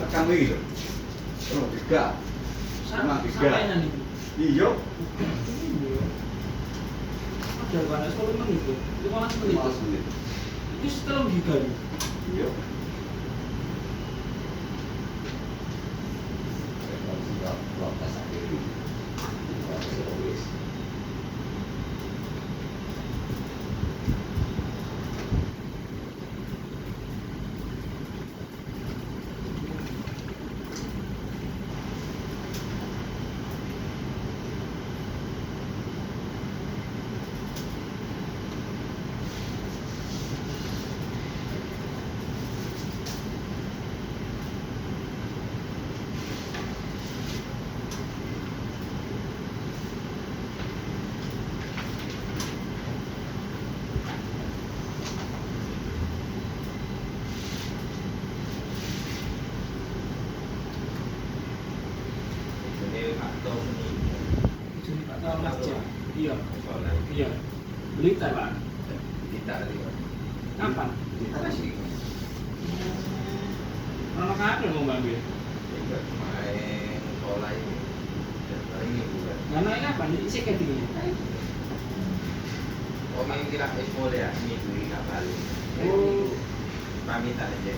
rekam iki lho. Oh, tiga. Sama tiga. Iya. Ada panas kalau menit itu. 15 menit. 15 menit. Itu setelah giga. Iya. Iya. Iya. Blitar Pak. Blitar itu. Kapan? Blitar sih. Ono kapan mau ngambil? Juga main bola ini. Ini bukan. Karena kapan? Isi ketinggian. Oh, main kira boleh ya? Ini dulu kembali. Oh, Pamitan aja.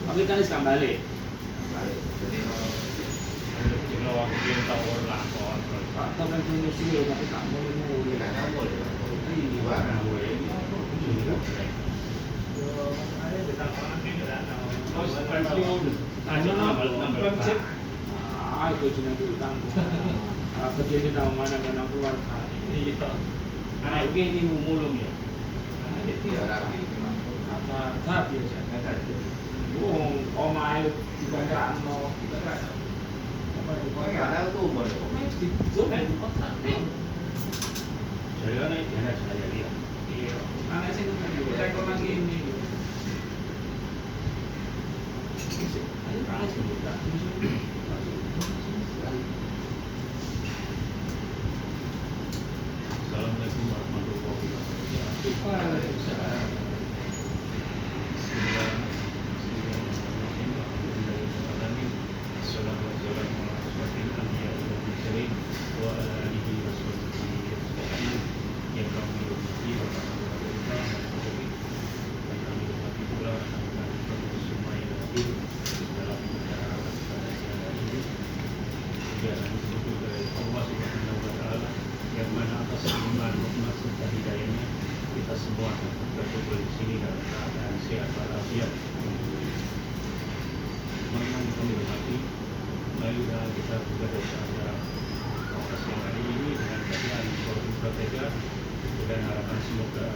tapi kan sekarang balik. Kembali. Jadi Kalau aku belum tahu orang lakon, Pak, tapi punya sih, tapi tak boleh mau. nggak boleh. Iya. Itu cuma itu tanggung. Kerja tahu mana keluarga. ini kita anak ini mulung ya. Dia rapi. Apa biasa? Omai di kontrakan no. Apa di Nggak kontrakan? tahu tuh boleh. Di zona di kontrakan. Saya nih dia saya lihat. Iya. Anak sih itu kan juga kalau lagi ini. Ayo pakai sebentar. Assalamualaikum warahmatullahi wabarakatuh. Waalaikumsalam. Yang mana atas iman maksud dan hidayahnya kita semua berkumpul di sini dalam keadaan sehat walafiat. Memang kami berhati, marilah kita buka dosa acara siang hari ini dengan bacaan surah Al-Fatihah dan harapan semoga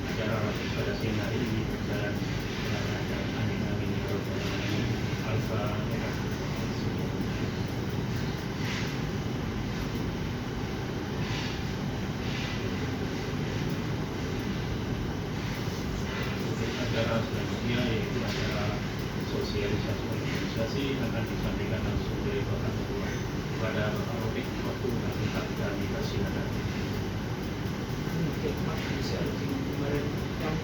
acara pada siang hari ini berjalan dengan lancar. Amin amin ya rabbal alamin. Al-Fatihah. Acara selanjutnya yaitu acara sosialisasi organisasi akan disampaikan langsung dari Bapak Ketua kepada Bapak Robik waktu nanti kami persilakan. Oke, Mas bisa kemarin yang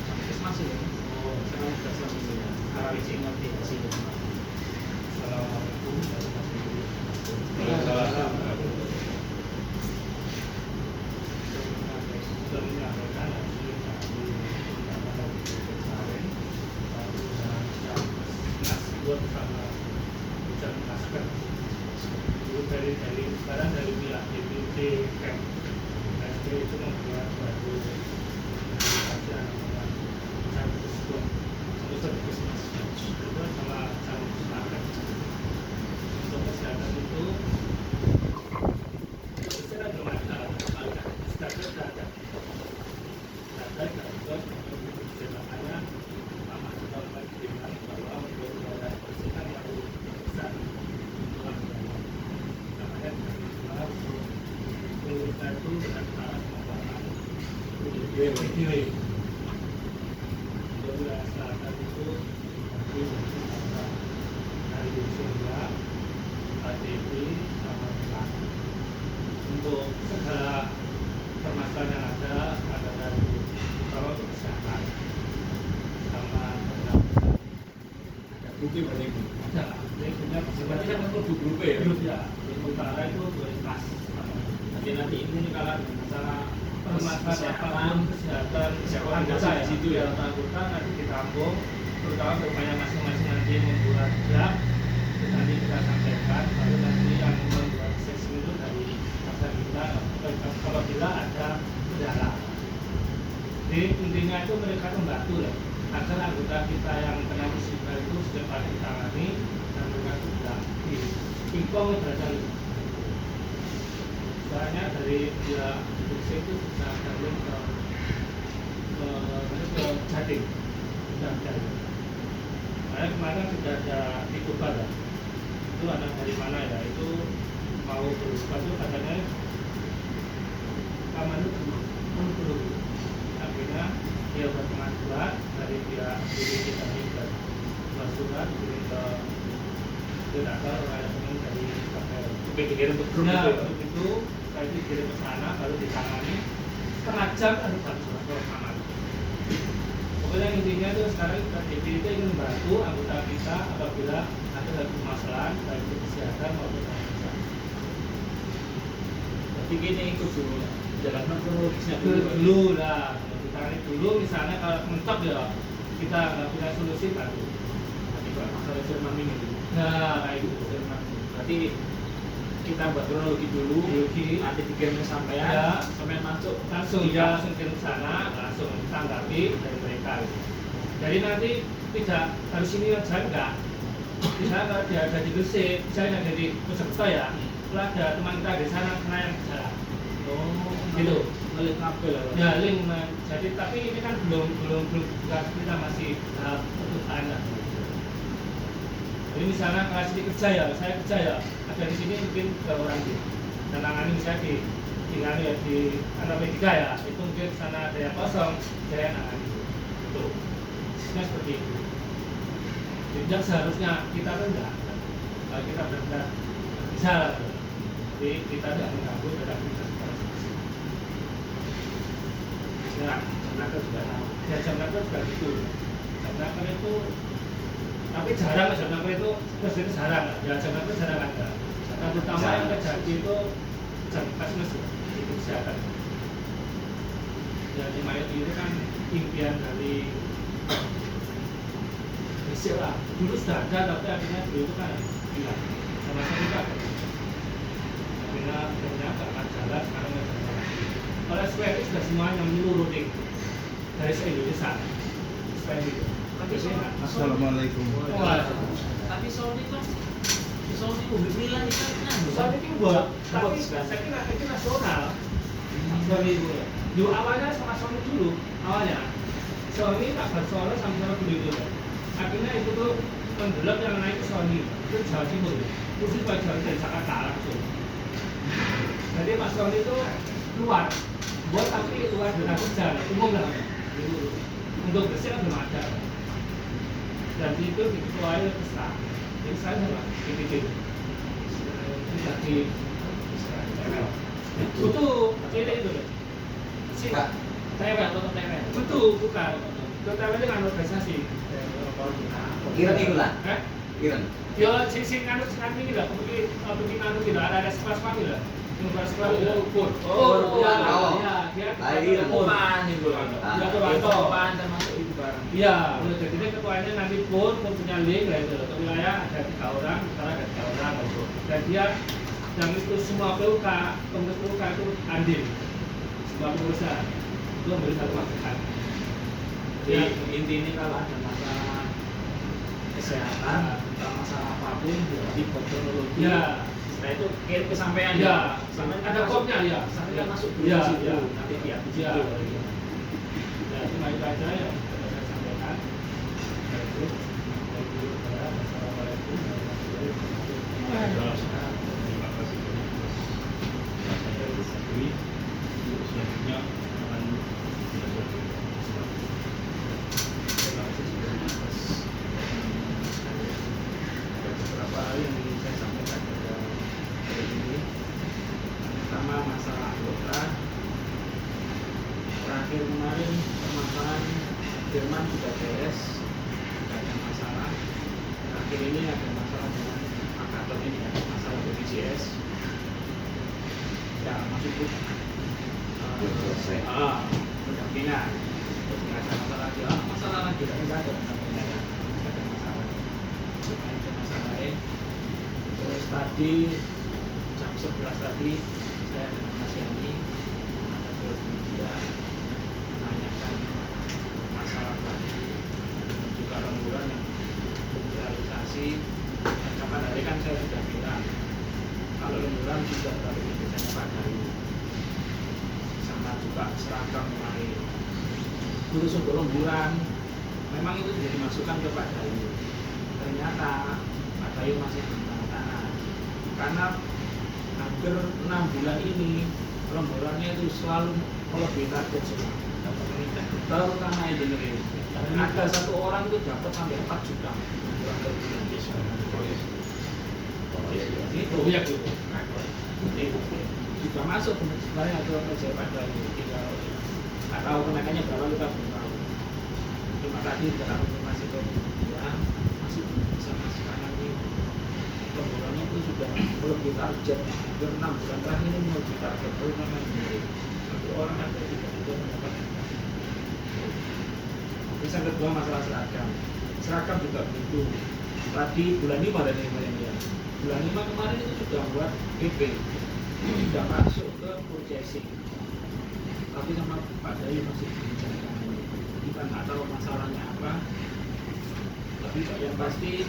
masih ya. Oh, sekarang kita selama ini. Harap isi ngerti hasilnya. Assalamualaikum warahmatullahi wabarakatuh. Dari sekarang dari pihak DPD Camp SD itu membuat suatu kajian satu tersebut puskesmas itu sama puskesmas untuk kesehatan itu secara bermasalah status ada sebenarnya sama sama dengan bahwa untuk bersihkan yang besar itu dengan cara pembuatan video. Jadi selatan itu nanti dari Surya, KTP, sama dengan untuk segala permasalahan yang ada dari kalau kesehatan sama ada Mungkin ada ibu. Ada, legunya Berarti kan grup ya? grup ya. Yang utara itu prioritas. Nanti Ini kalau masalah permasalahan Kesehatan, kesehatan kesehatan anggota di situ ya? anggota nanti ditampung, terutama upaya masing-masing nanti membuat draft, terus nanti kita sampaikan, baru nanti yang membuat seksi itu dari pasar kita apabila ada kendala. Jadi intinya itu mereka membantu lah, agar anggota kita yang kena musibah itu secepat ditangani dan mereka sudah di pingpong berasal. Soalnya dari dia produksi itu sudah gabung ke Jatim, sudah Jatim. Karena kemarin sudah ada di Kubar ya. Itu anak dari mana ya? Itu mau berubah itu katanya kamar itu belum. Akhirnya dia berpengaduan dari pihak diri kita ini buat surat kirim ke data orang dari KPR. Dikirim ke grup Nah, itu. untuk itu saya dikirim ke sana baru ditangani setengah jam harus surat ke kamar. Pokoknya intinya itu sekarang kita itu ingin membantu anggota kita apabila ada satu permasalahan baik itu kesehatan maupun kesehatan. Berarti gini ikut dulu jalankan kronologisnya Dulu lah, ditangani dulu misalnya kalau mentok ya kita nggak punya solusi baru. Nanti kalau masalah Jerman ini dulu. Nah, kayak gitu. Jerman. Berarti kita buat kronologi dulu, nanti dikirim ke sampean, Ya. sampean masuk Langsung Iya. dia langsung kirim ke sana, langsung ditanggapi dari mereka. Jadi nanti tidak harus ini aja enggak. Misalnya kalau dia ada di Gresik, misalnya ada di Mojokerto ya, kalau ada teman kita di sana kena yang jalan. Oh, Gitu. Balik kabel lah. Ya link, jadi tapi ini kan belum kita masih tahap pertukaran lah. Jadi misalnya kelas di kerja ya, saya kerja ya, ada di sini mungkin ke orang di menangani misalnya di ya di P3 ya, itu mungkin sana ada yang kosong, saya nangani itu. Sistemnya seperti itu. Jadi seharusnya kita tuh enggak, kalau kita benar-benar bisa lah. Jadi kita tidak mengganggu dalam aktivitas kita masing-masing. Ya, jam juga sama. Ya jam juga gitu. Jam itu tapi jarang jam itu terus itu jarang ya jam jarang ada. Nah, terutama yang terjadi itu jam pas masuk itu kesehatan. Jadi mayat itu kan impian dari Indonesia lah. Dulu sudah ada tapi akhirnya dulu itu kan hilang. Sama sekali tidak ada. Akhirnya ternyata akan jalan sekarang nggak jalan lagi. Oleh sebab itu sudah semuanya menyeluruh dari se-Indonesia. Selain itu. Assalamualaikum. Tapi Sony kan Sony publik Milan itu kan Sony itu buat, tapi saya kira itu nasional. Sony itu. Dulu awalnya sama Sony dulu, awalnya. Sony tak Solo sama dulu. Akhirnya itu tuh mendelok yang naik ke Sony itu Jawa Timur. Khusus Pak Jawa dari Jakarta langsung. Jadi Mas Sony itu keluar, buat tapi luar zona kerja, umum lah. Untuk Gresik kan belum ada. Dan itu diketuai oleh Pesta. Jadi saya sama dibikin tidak di tutup ini itu sih TW atau TW tutup bukan itu TW itu kan organisasi Kiran itu lah. Kiran. yo sing anu sekarang ini lah begini anu tidak ada sekolah lah sekolah pun ya dia Pan itu loh. dia kebantu Pan termasuk itu barang. iya jadi dia ketuanya nanti pun punya link lah itu ke wilayah ada 3 orang sekarang ada 3 orang gitu. Dan dia yang itu semua PUK pengurus PUK itu andil semua pengurusan itu memberi satu masukan. Jadi intinya kalau ada masalah kesehatan, masalah apapun, di kronologi. Ya. Setelah itu kirim ke sampean Ya, sampean ada kopnya ya. Sampean masuk dulu Ya, di situ. ya. Nanti dia di Ya. situ. Ya, cuma itu aja yang saya sampaikan. Itu. Assalamualaikum warahmatullahi wabarakatuh. Terima kasih banyak atas saya disetujui. Selanjutnya akan dilakukan. Terima kasih sudah atas beberapa hal yang ingin saya sampaikan pada hari ini. Pertama masalah anggota. Terakhir kemarin permasalahan Jerman sudah beres, tidak ada masalah. akhir ini ada masalah dengan Pak Gatot ini ya, masalah BPJS. Ya maksudku pendampingan. Terus nggak ada masalah lagi, tapi nggak ada pendampingan ya, nggak ada masalah. Bukan itu masalahnya. Terus tadi jam 11 tadi saya dengan Mas Yani ada ke media menanyakan masalah tadi dan juga lemburan yang realisasi. Kapan hari kan saya sudah bilang kalau lemburan sudah dari biasanya Pak Dayu sama juga seragam kemarin khusus untuk lemburan memang itu sudah dimasukkan ke Pak Dayu. Ternyata Pak Dayu masih belum tanda tangan karena hampir 6 bulan ini lemburannya itu selalu melebihi target semua, terutama engineering. Ada satu orang itu dapat sampai 4 juta lemburan per bulan. Itu ya gitu. Itu juga masuk sebenarnya ke kerja Pak Dayu. Tinggal nggak tahu kenaikannya berapa kita belum tahu. Cuma tadi kita konfirmasi ke dia masih belum bisa masukkan lagi. Lemburannya itu sudah melebihi target. Hampir 6 bulan terakhir ini melebihi target. Terutama engineering. Satu orang ada juga mendapat. Terus yang kedua masalah seragam. Seragam juga begitu. Tadi bulan 5 ada ya. Bulan 5 kemarin itu sudah buat PP, sudah masuk ke purchasing. Tapi sama Pak Dayu masih dibicarakan. Kita nggak tahu masalahnya apa. Tapi yang pasti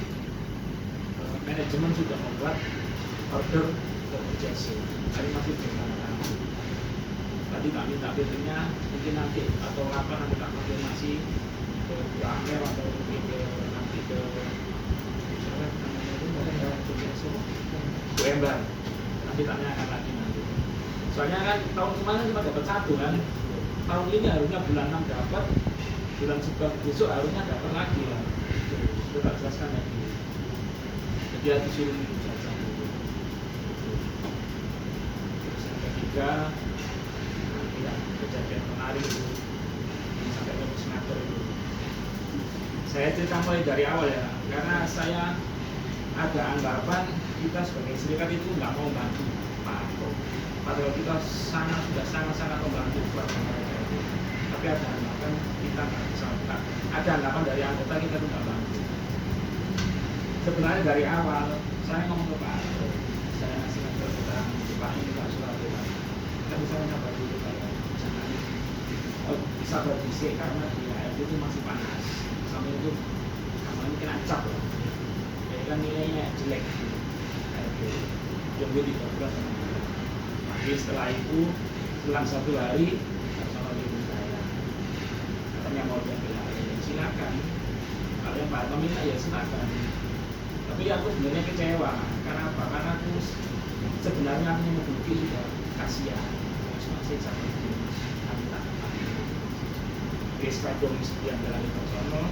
manajemen sudah membuat order ke purchasing. Tapi masih belum tanda. Tadi tak minta PP-nya, mungkin nanti atau apa nanti tak konfirmasi ke Amel atau mungkin nanti ke Bu Ember, nanti tanyakan lagi nanti. Soalnya kan tahun kemarin cuma dapat 1 kan, tahun ini harusnya bulan 6 dapat, bulan 11 besok harusnya dapat lagi ya. Itu tak jelaskan lagi. Jadi ada disuruh jajah gitu. Terus yang ketiga, ya kejadian kemarin itu sampai ke semester itu. Saya cerita mulai dari awal ya, karena saya ada anggapan kita sebagai serikat itu nggak mau bantu Pak Anto. Padahal kita sudah sangat membantu keluarga mereka itu. Tapi ada anggapan kita nggak bisa buka. Ada anggapan dari anggota kita itu nggak bantu. Sebenarnya dari awal saya ngomong ke Pak Anto, saya ngasih keterangan Pak ini Pak Surabaya. Kita bisa mencoba dulu kayak misalnya bisa berbisik karena di ARD itu masih panas. Sampai itu kamarnya kena cap loh. Kan nilainya jelek yang gue 13 tapi setelah itu selang 1 hari sama ibu saya katanya mau diambil alih, silakan kalau yang Pak Anto minta ya silakan. Tapi aku sebenarnya kecewa karena apa? Karena aku sebenarnya aku menduduki sudah kasihan masih sampai itu kami tak dong sekian dari personal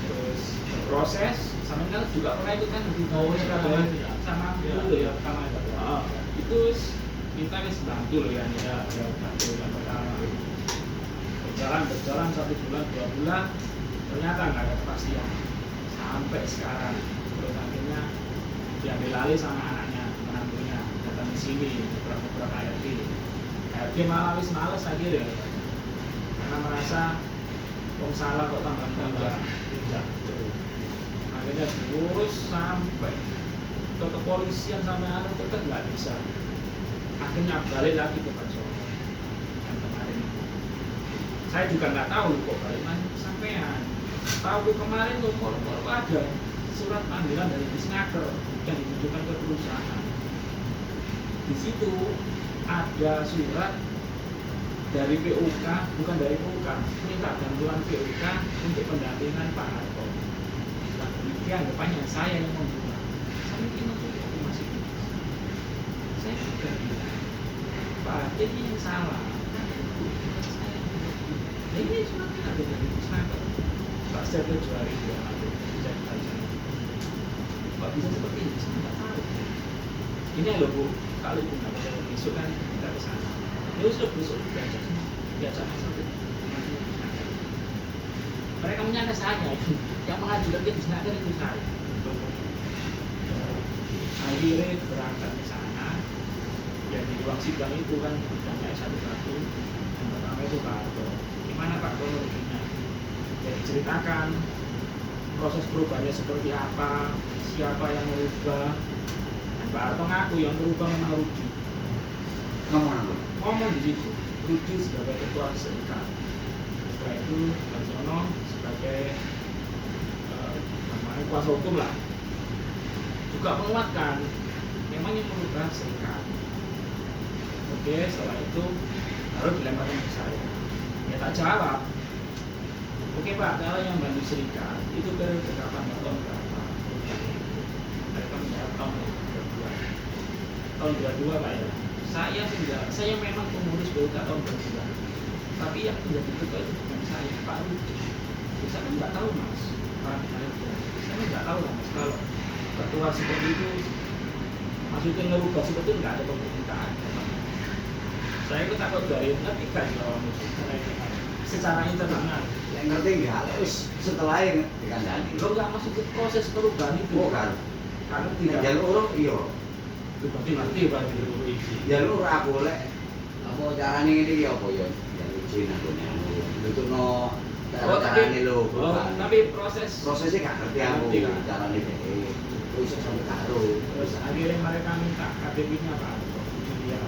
terus proses sama kan juga pernah itu kan di bawah sama dulu ya pertama itu kita wis bantu loh ya bantu yang pertama berjalan 1 bulan 2 bulan ternyata nggak ada kepastian sampai sekarang. Terus akhirnya diambil alih sama anaknya menantunya datang di sini beberapa ARD malah wis males akhirnya karena merasa salah kok tambah akhirnya terus sampai ke kepolisian sampai anu tetap nggak bisa. Akhirnya balik lagi ke Pak Sono yang kemarin. Saya juga nggak tahu kok balik lagi sampean. Tahu kemarin tuh kalau ada surat panggilan dari Disnaker yang ditujukan ke perusahaan. Di situ ada surat dari PUK, bukan dari PUK, minta bantuan PUK untuk pendampingan Pak Harto. Dia anggapannya saya yang membuat. Saya ingin untuk aku masih saya juga bilang Pak ini yang salah. Ini suratnya ada dari Disnaker. Pak saya Februari 2 bisa dibaca. Pak bisa seperti ini, saya nggak tahu. Ini loh Bu, kalau Bu nggak percaya besok kan kita ke sana. Ya sudah besok diajak masuk. Mereka namanya saya yang mengajukan ke disnaker itu saya. Akhirnya berangkat ke sana, ya di ruang sidang itu kan ditanya satu-satu. Yang pertama itu Pak Harto, gimana Pak kronologinya? Ya diceritakan proses perubahannya seperti apa, siapa yang merubah. Dan Pak Harto ngaku yang merubah memang Rudi. Ngomong di situ, Rudi sebagai ketua serikat. Setelah itu Hartono sebagai namanya kuasa hukum lah, juga menguatkan memang yang merubah serikat. Oke, setelah itu baru dilemparkan ke saya. Ya tak jawab. Oke Pak, kalau yang bantu serikat itu periode kapan? Tahun berapa? Mereka menjawab tahun 2022. Tahun 2022 Pak ya. Saya memang pengurus BUK tahun 2022. Tapi yang menjadi ketua itu bukan saya, Pak Rudi. Saya kan nggak tahu Mas. Saya nggak tahu lah Mas kalau ketua seperti itu, maksudnya ngerubah seperti itu nggak ada pemerintahan. Saya itu takut dari ketika lawan musuh secara internal. Yang ngerti nggak? Terus setelah yang dikandani. Lo nggak masuk ke proses perubahan itu. Bukan. Karena tidak. Jalur iya. Itu berarti nanti Pak Jalur aku boleh. Apa caranya ini ya apa ya? Jalur Cina tuh nih. Itu no. Caranya lo. Tapi prosesnya nggak ngerti aku. Caranya ini. Terus sampai karo. Terus akhirnya mereka minta KTP-nya Pak Harto. Dia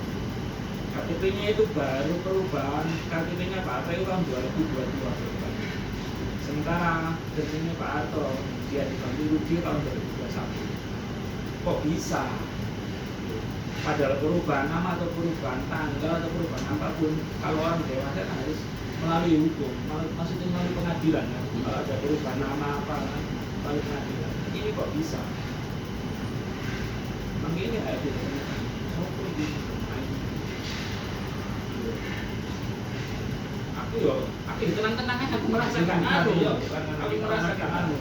KTP-nya itu baru perubahan KTP-nya Pak Harto itu tahun 2022. Sementara KTP-nya Pak Harto dia dibantu Rudi tahun 2021. Kok bisa? Padahal perubahan nama atau perubahan tanggal atau perubahan apapun, kalau orang dewasa kan harus melalui hukum, maksudnya melalui pengadilan ya. Kalau ada perubahan nama apa, melalui pengadilan. Ini kok bisa? Memang ini kayak gitu. Aku tenang-tenangnya aku merasakan aku merasakan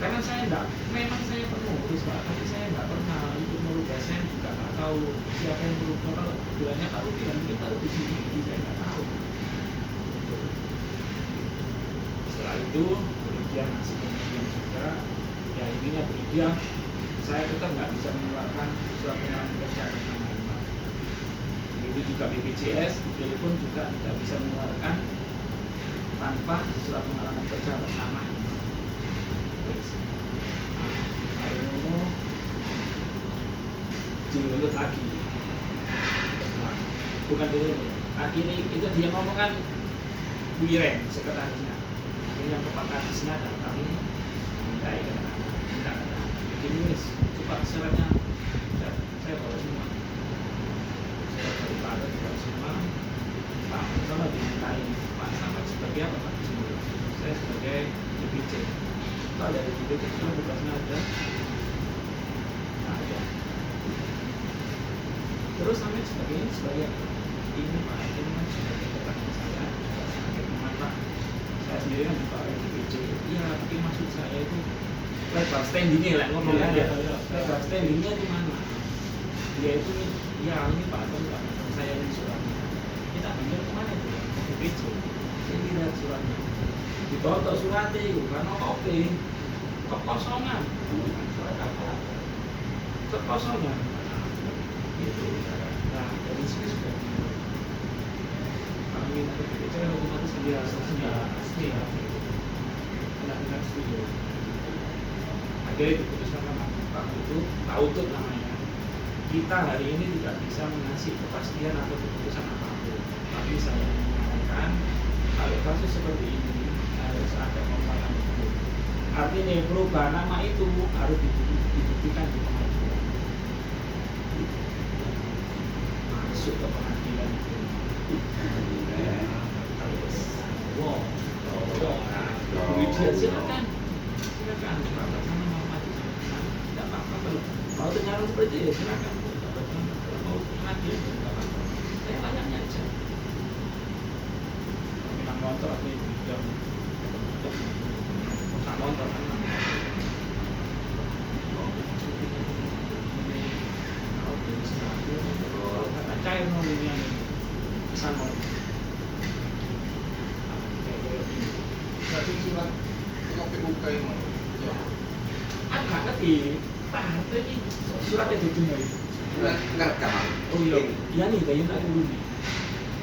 karena saya memang saya pengurus Pak, tapi saya nggak pernah ikut merubah, saya juga nggak tahu siapa yang merubah. Kalau bilangnya Pak Rudi dan kita di sini, saya nggak tahu. Setelah itu dia masih kemudian juga, ya intinya dia, saya tetap nggak bisa mengeluarkan surat pengalaman kerja atas nama Imam. Begitu juga BPJS, telepon juga tidak bisa mengeluarkan tanpa surat pengalaman kerja atas nama Imam. Diulut lagi, bukan dulu lagi ini itu dia ngomong kan Wiren sekretarisnya, ini yang kepala kadisnya dan kami minta ini cepat syaratnya saya bawa semua, saya bawa semua Pak sama dimintain Pak sama sebagai apa Pak semua, saya sebagai DPC. Kalau dari DPC semua tugasnya ada. Terus sampai sebagai apa? Ini Pak, ini kan sebagai keterangan saya sebagai teman Pak. Saya sendiri kan Pak DPC. Iya, tapi maksud saya itu legal standingnya lah ngomongnya dia. Legal standingnya di mana? Dia itu ya ini Pak, saya ini suratnya. Kita ambil kemana itu? DPC. Saya lihat suratnya. Ditonton suratnya itu karena kopi kekosongan. Surat apa? Kekosongan. Itu. Nah, dari sini sudah kami minta ke BPC otomatis dia benar-benar setuju. Akhirnya diputuskan sama Pak itu Tautut namanya. Kita hari ini tidak bisa mengasih kepastian atau keputusan apapun, tapi saya menyarankan kalau kasus seperti ini harus ada pembahasan hukum. Artinya perubahan nama itu harus dibuktikan di pengadilan. Masuk ke pengadilan itu. Silakan bapak sama mau maju tidak apa-apa kalau mau ternyata seperti itu ya silakan kalau mau pengadilan tidak apa-apa, saya tanya aja. Minang motor ini jam tak motor kan kata cair mobilnya nih pesan mau. Berarti iki partai iki suratnya didengar. Ngerekam aku. Oh iya, iya nih kayak tak dulu nih.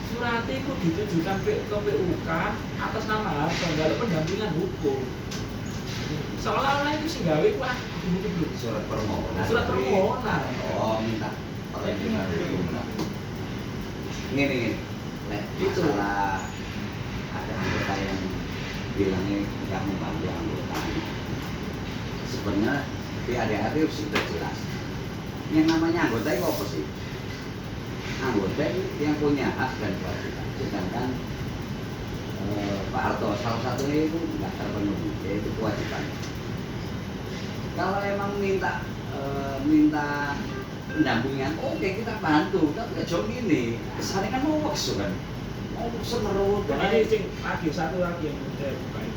Suratnya itu ditujukan ke PUK atas nama Harto, nggak ada pendampingan hukum. Seolah-olah itu sih gawe ku Surat permohonan. surat permohonan. Oh, minta perlindungan hukum. Ini. Nek Itu. masalah ada anggota yang bilangnya nggak membantu anggota. Sebenarnya di ADART sudah jelas. Yang namanya anggota itu apa sih? Anggota yang punya hak dan kewajiban. Sedangkan Pak Harto salah satunya itu nggak terpenuhi, yaitu kewajiban. Kalau emang minta pendampingan, oke kita bantu. Tapi nggak jauh gini, kesannya kan mau waksu kan, mau semerut. Dan ini sing lagi satu lagi yang saya buka ini.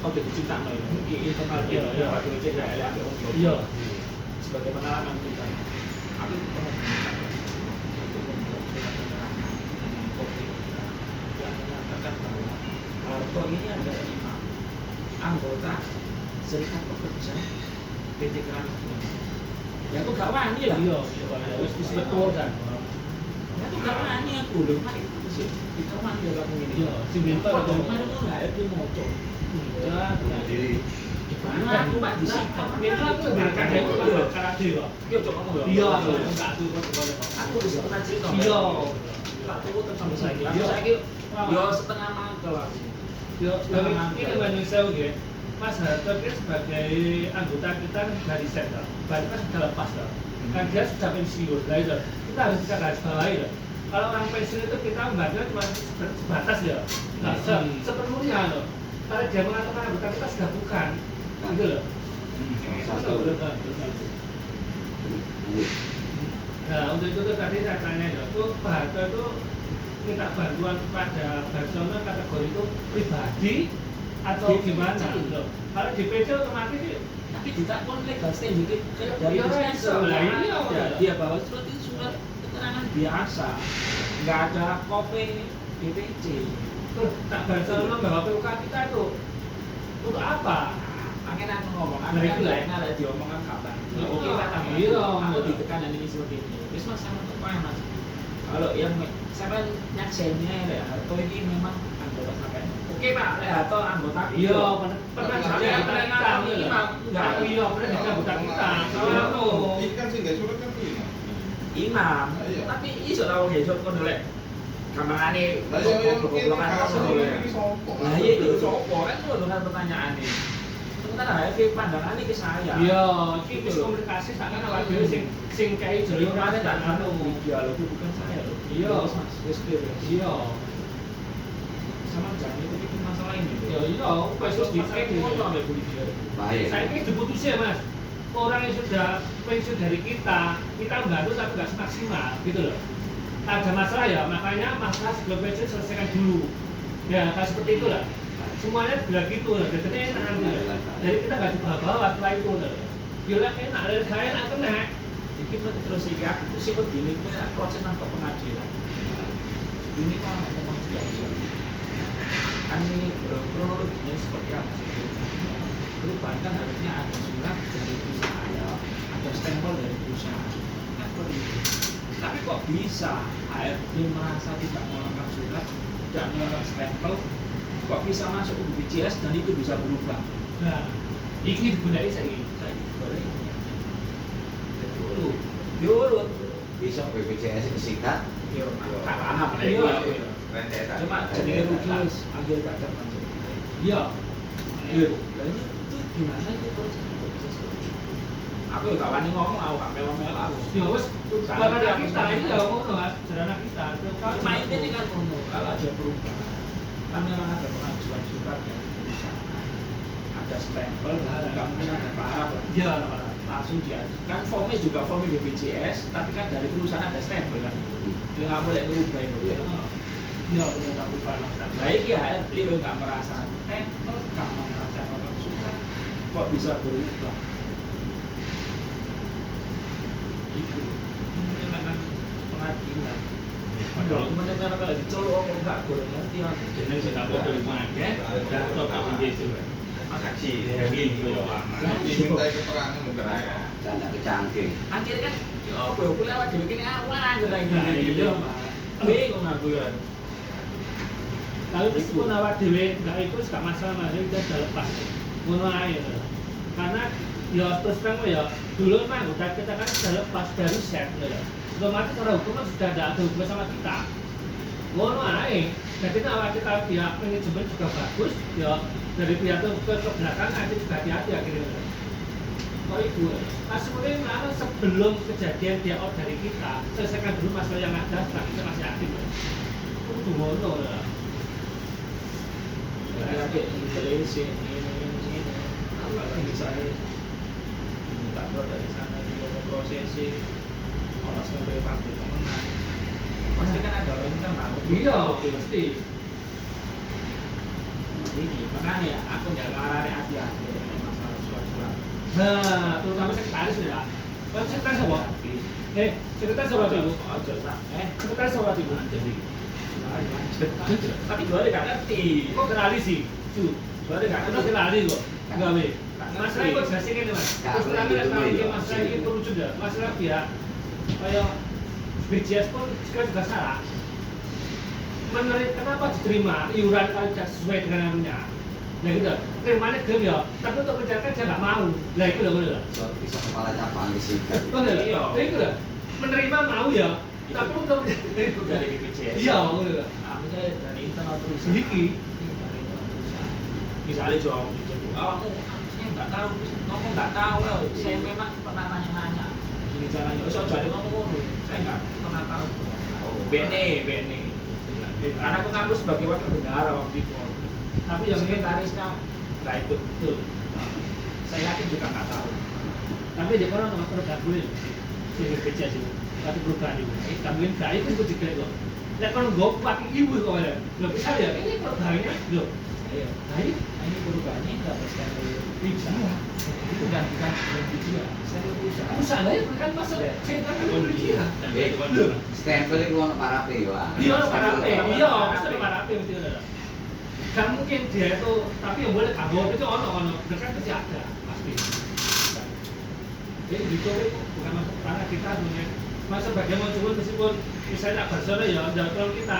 Oh, jadi cinta no ini internal dia, ya waktu itu ya Iya. sebagai pengalaman kita. Aku pernah yang menyatakan bahwa Harto ini adalah imam anggota Serikat Pekerja PT Keramik. Ya aku gak wani lah. Iya, wis betul kan. Ya aku gak wani aku lho, mari sih. Kita wani ya kamu ini. Iya, sing pinter Kok itu. kemarin tuh enggak ada moco. Ya, Jadi Gimana aku Pak disikap. Itu aku berkata itu kan karate kok. Yo coba ngomong. Iya, enggak tuh kok boleh. Aku bisa pernah cerita. Iya. Tak tuku sampai saiki. Iya. Aku saiki yo setengah mangkel lah. Yo, ini banyak saya oke. Mas Harto itu sebagai anggota kita dari sektor, berarti kan sudah lepas loh. Kan dia sudah pensiun, lah itu kita harus bisa garis bawahi loh. Kalau orang pensiun itu kita membantu cuma sebatas ya, nggak sepenuhnya loh. Kalau dia mengatakan anggota kita sudah bukan, gitu loh. satu. Nah untuk itu tuh tadi saya tanya ya, tuh Pak Harto itu minta bantuan kepada Barcelona kategori itu pribadi atau gimana? Loh, kalau di PC otomatis Tapi ditakon legal standing dari Iya, Indonesia. iya, iya. Dia bawa surat itu surat keterangan biasa, nggak ada kopi DPC. tuh tak Barcelona bahwa PUK kita itu untuk apa? Angin aku ngomong, Nah, angin kan itu. lain ada diomongkan kapan. Iya, Oke lah, iya. aku ditekan ini seperti ini. Terus mas sama untuk mas. Kalau yang saya nyaksinya ya, Harto ini memang anggota KPN. Oke Pak, Harto anggota. Iya, pernah Saya jadi pernah kita ngalamin nggak? nggak? Iya, pernah jadi anggota kita. Iya. Kalau Ini kan sih nggak surat kan tuh ini. Imam, Iya. tapi iso tau ya iso kon dolek. Kamangane Lah ya goblok-goblokan mungkin terus kalau dolek. ini sopo. Lah iya itu sopo kan itu dengan pertanyaan ini. Sementara HFV pandangannya ke saya. iya, ini wis komunikasi sangat awal dhewe sing kayak Jadi jero kemarin tak anu. anu dialog itu bukan saya loh. Iya. Mas, wis clear. Iya. Sama jangan itu bikin masalah ini. Ya iya, Pas wis di di ngono sampai polisi. Bahaya. Saya ini diputusin Mas. Orang yang sudah pensiun dari kita bantu tapi nggak maksimal gitu loh. Ada masalah ya, makanya masalah sebelum pensiun selesaikan dulu. Ya, kayak seperti itulah. Semuanya bilang gitu loh, jadi enak gitu loh. Jadi kita nggak dibawa-bawa setelah itu loh. Gila enak, dari saya enak kena. Iki terus iki aku sih begini proses nang pengadilan. Ini kan memang tidak bisa. Kan ini kronologinya seperti apa sih? Perubahan kan harusnya ada surat dari perusahaan, ada stempel dari perusahaan. Kan seperti itu. Tapi kok bisa AFD merasa tidak melengkap surat, tidak melengkap stempel, kok bisa masuk ke BPJS dan itu bisa berubah? Nah, ini digunakan saya ini. Saya boleh. Diurut, diurut. Bisa BPJS kesikat. Yo, tak paham lah Iya. itu. Cuma jadi rugi ambil kadang macam. Iya. Iya. Lah itu gimana itu proses? Aku ya gak wani ngomong, aku gak melo-melo aku. Ya wes, karena kita ini ya ngomong Mas, jarana kita. Cuma ini kan ngomong, kalau ada perubahan, kan memang ada pengajuan surat dari perusahaan, ada stempel, nggak mungkin ada parah. Iya, Langsung diajukan, formnya juga form BPJS, tapi kan dari perusahaan ada stempel kan. Dia nggak boleh berubah itu. iya benar tak lupa Mas. Baik ya, dia nggak merasa stempel, nggak merasa orang surat, kok bisa berubah? Itu ini memang pengadilan. Kalau mendengar kalau dicolok kok nggak boleh ngerti aku. Jadi saya tak boleh makan, dah tak apa dia itu. Saksi gitu ya lama. Diminta keterangan mungkin ya. Dan tidak kecanggih. Akhirnya kan, ya apa ya, aku lewat dulu kini awan gitu Nah, gitu. iya. Bingung aku ya. Lalu meskipun awak dhewe nggak ikut gak masalah, mas, kita sudah lepas. Ngono ae. Karena ya terus terang ya dulu mah udah kita kan sudah lepas dari set ya. Otomatis secara hukum kan sudah ada hubungan sama kita. Ngono ae. Jadi awak kita pihak manajemen juga bagus, ya dari pihak ke belakang nanti juga hati-hati akhirnya. Oh ibu, sebenarnya mana sebelum kejadian dia out dari kita, selesaikan dulu masalah yang ada, setelah kita masih aktif. Itu ngono lah. Ya kayak ini ini. Apa lagi saya minta keluar dari sana juga mau prosesi orang sampai pabrik pemenang. Pasti kan ada orang yang tahu. Iya, pasti. Ini makanya aku jangan ngarani hati-hati dengan masalah surat-surat. Nah, terutama sekretaris ya. Kan sekretaris apa? Sekretaris apa ibu? Aja tak. Sekretaris apa ibu? Jadi. Tapi dua gak ngerti. Kok kenali sih? Su, Dua gak kita ngerti. kenali kok. Enggak weh. Ngerti. Masalah kok jelasin ini mas. Terus terang kan kalau ini masalah ini kerucut ya. Masalah pihak kayak BPJS pun juga salah. Kenapa diterima iuran kalau tidak sesuai dengan anunya? Nah gitu, terimanya gelem ya, tapi untuk menjalankan dia nggak mau. Nah itu loh, bener. Bisa kepala capang di sini. Bener, itu loh. Menerima mau ya, tapi untuk Itu dari BPJS. iya, bener. Aku dari internal terus. Sedikit. Misalnya jawab, kamu saya nggak tahu, ngomong nggak tahu, saya memang pernah nanya-nanya. Ini caranya, so jadi ngomong saya nggak pernah tahu. Bene. Karena aku ngaku sebagai wakil bendahara waktu itu. Tapi yang sekretarisnya nggak ikut betul. Saya yakin juga nggak tahu. Tapi dia orang nomor produk gue, si BPJS itu, tapi perubahan itu. Tapi nggak itu ikut juga kok. Nah kalau gue pakai ibu kok ada, nggak bisa ya. Ini perubahannya, loh. Iya. Ini perubahannya nggak bisa Bisa. itu bukan dia. Saya berusaha. Usaha ya kan masa saya kan beli dia. Stempel itu ono parape ya. Iya, pasti parape mesti ada. Gak mungkin dia itu, tapi yang boleh kabur itu ono, dekat pasti ada, pasti. Jadi gitu bukan masuk karena kita punya masa bagian mau coba meskipun misalnya bersama ya jadwal kita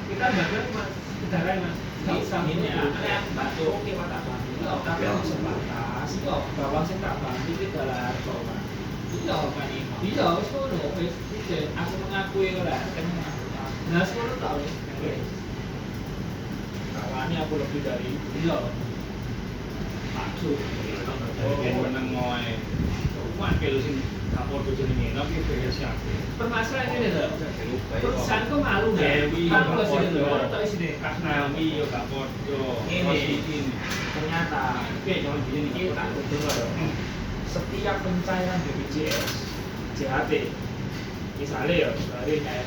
bagian cuma kendaraan mas. Nggak usah Ini ya, gitu. ada bantu oke pak tak bantu. Tapi Ya. sebatas, bawang saya tak bantu kita lah coba. Iya, Bukan ini. iya, wis ngono, wis iki. Aku mengakui lah, saya mengaku. Nah, sekolah tau wis. Kawannya aku lebih dari Iya. maksud. Jadi menang ngoe. Wakil sing kapol itu jenenge, tapi biasa. Permasalahan ini lho. Perusahaan kok malu deh. Kalau sih lho, tak isi deh. Kasnami yo gak podo. Ini ternyata, oke jangan gini nih kita dengar. Setiap pencairan BPJS, JHT, misalnya ya, dari kayak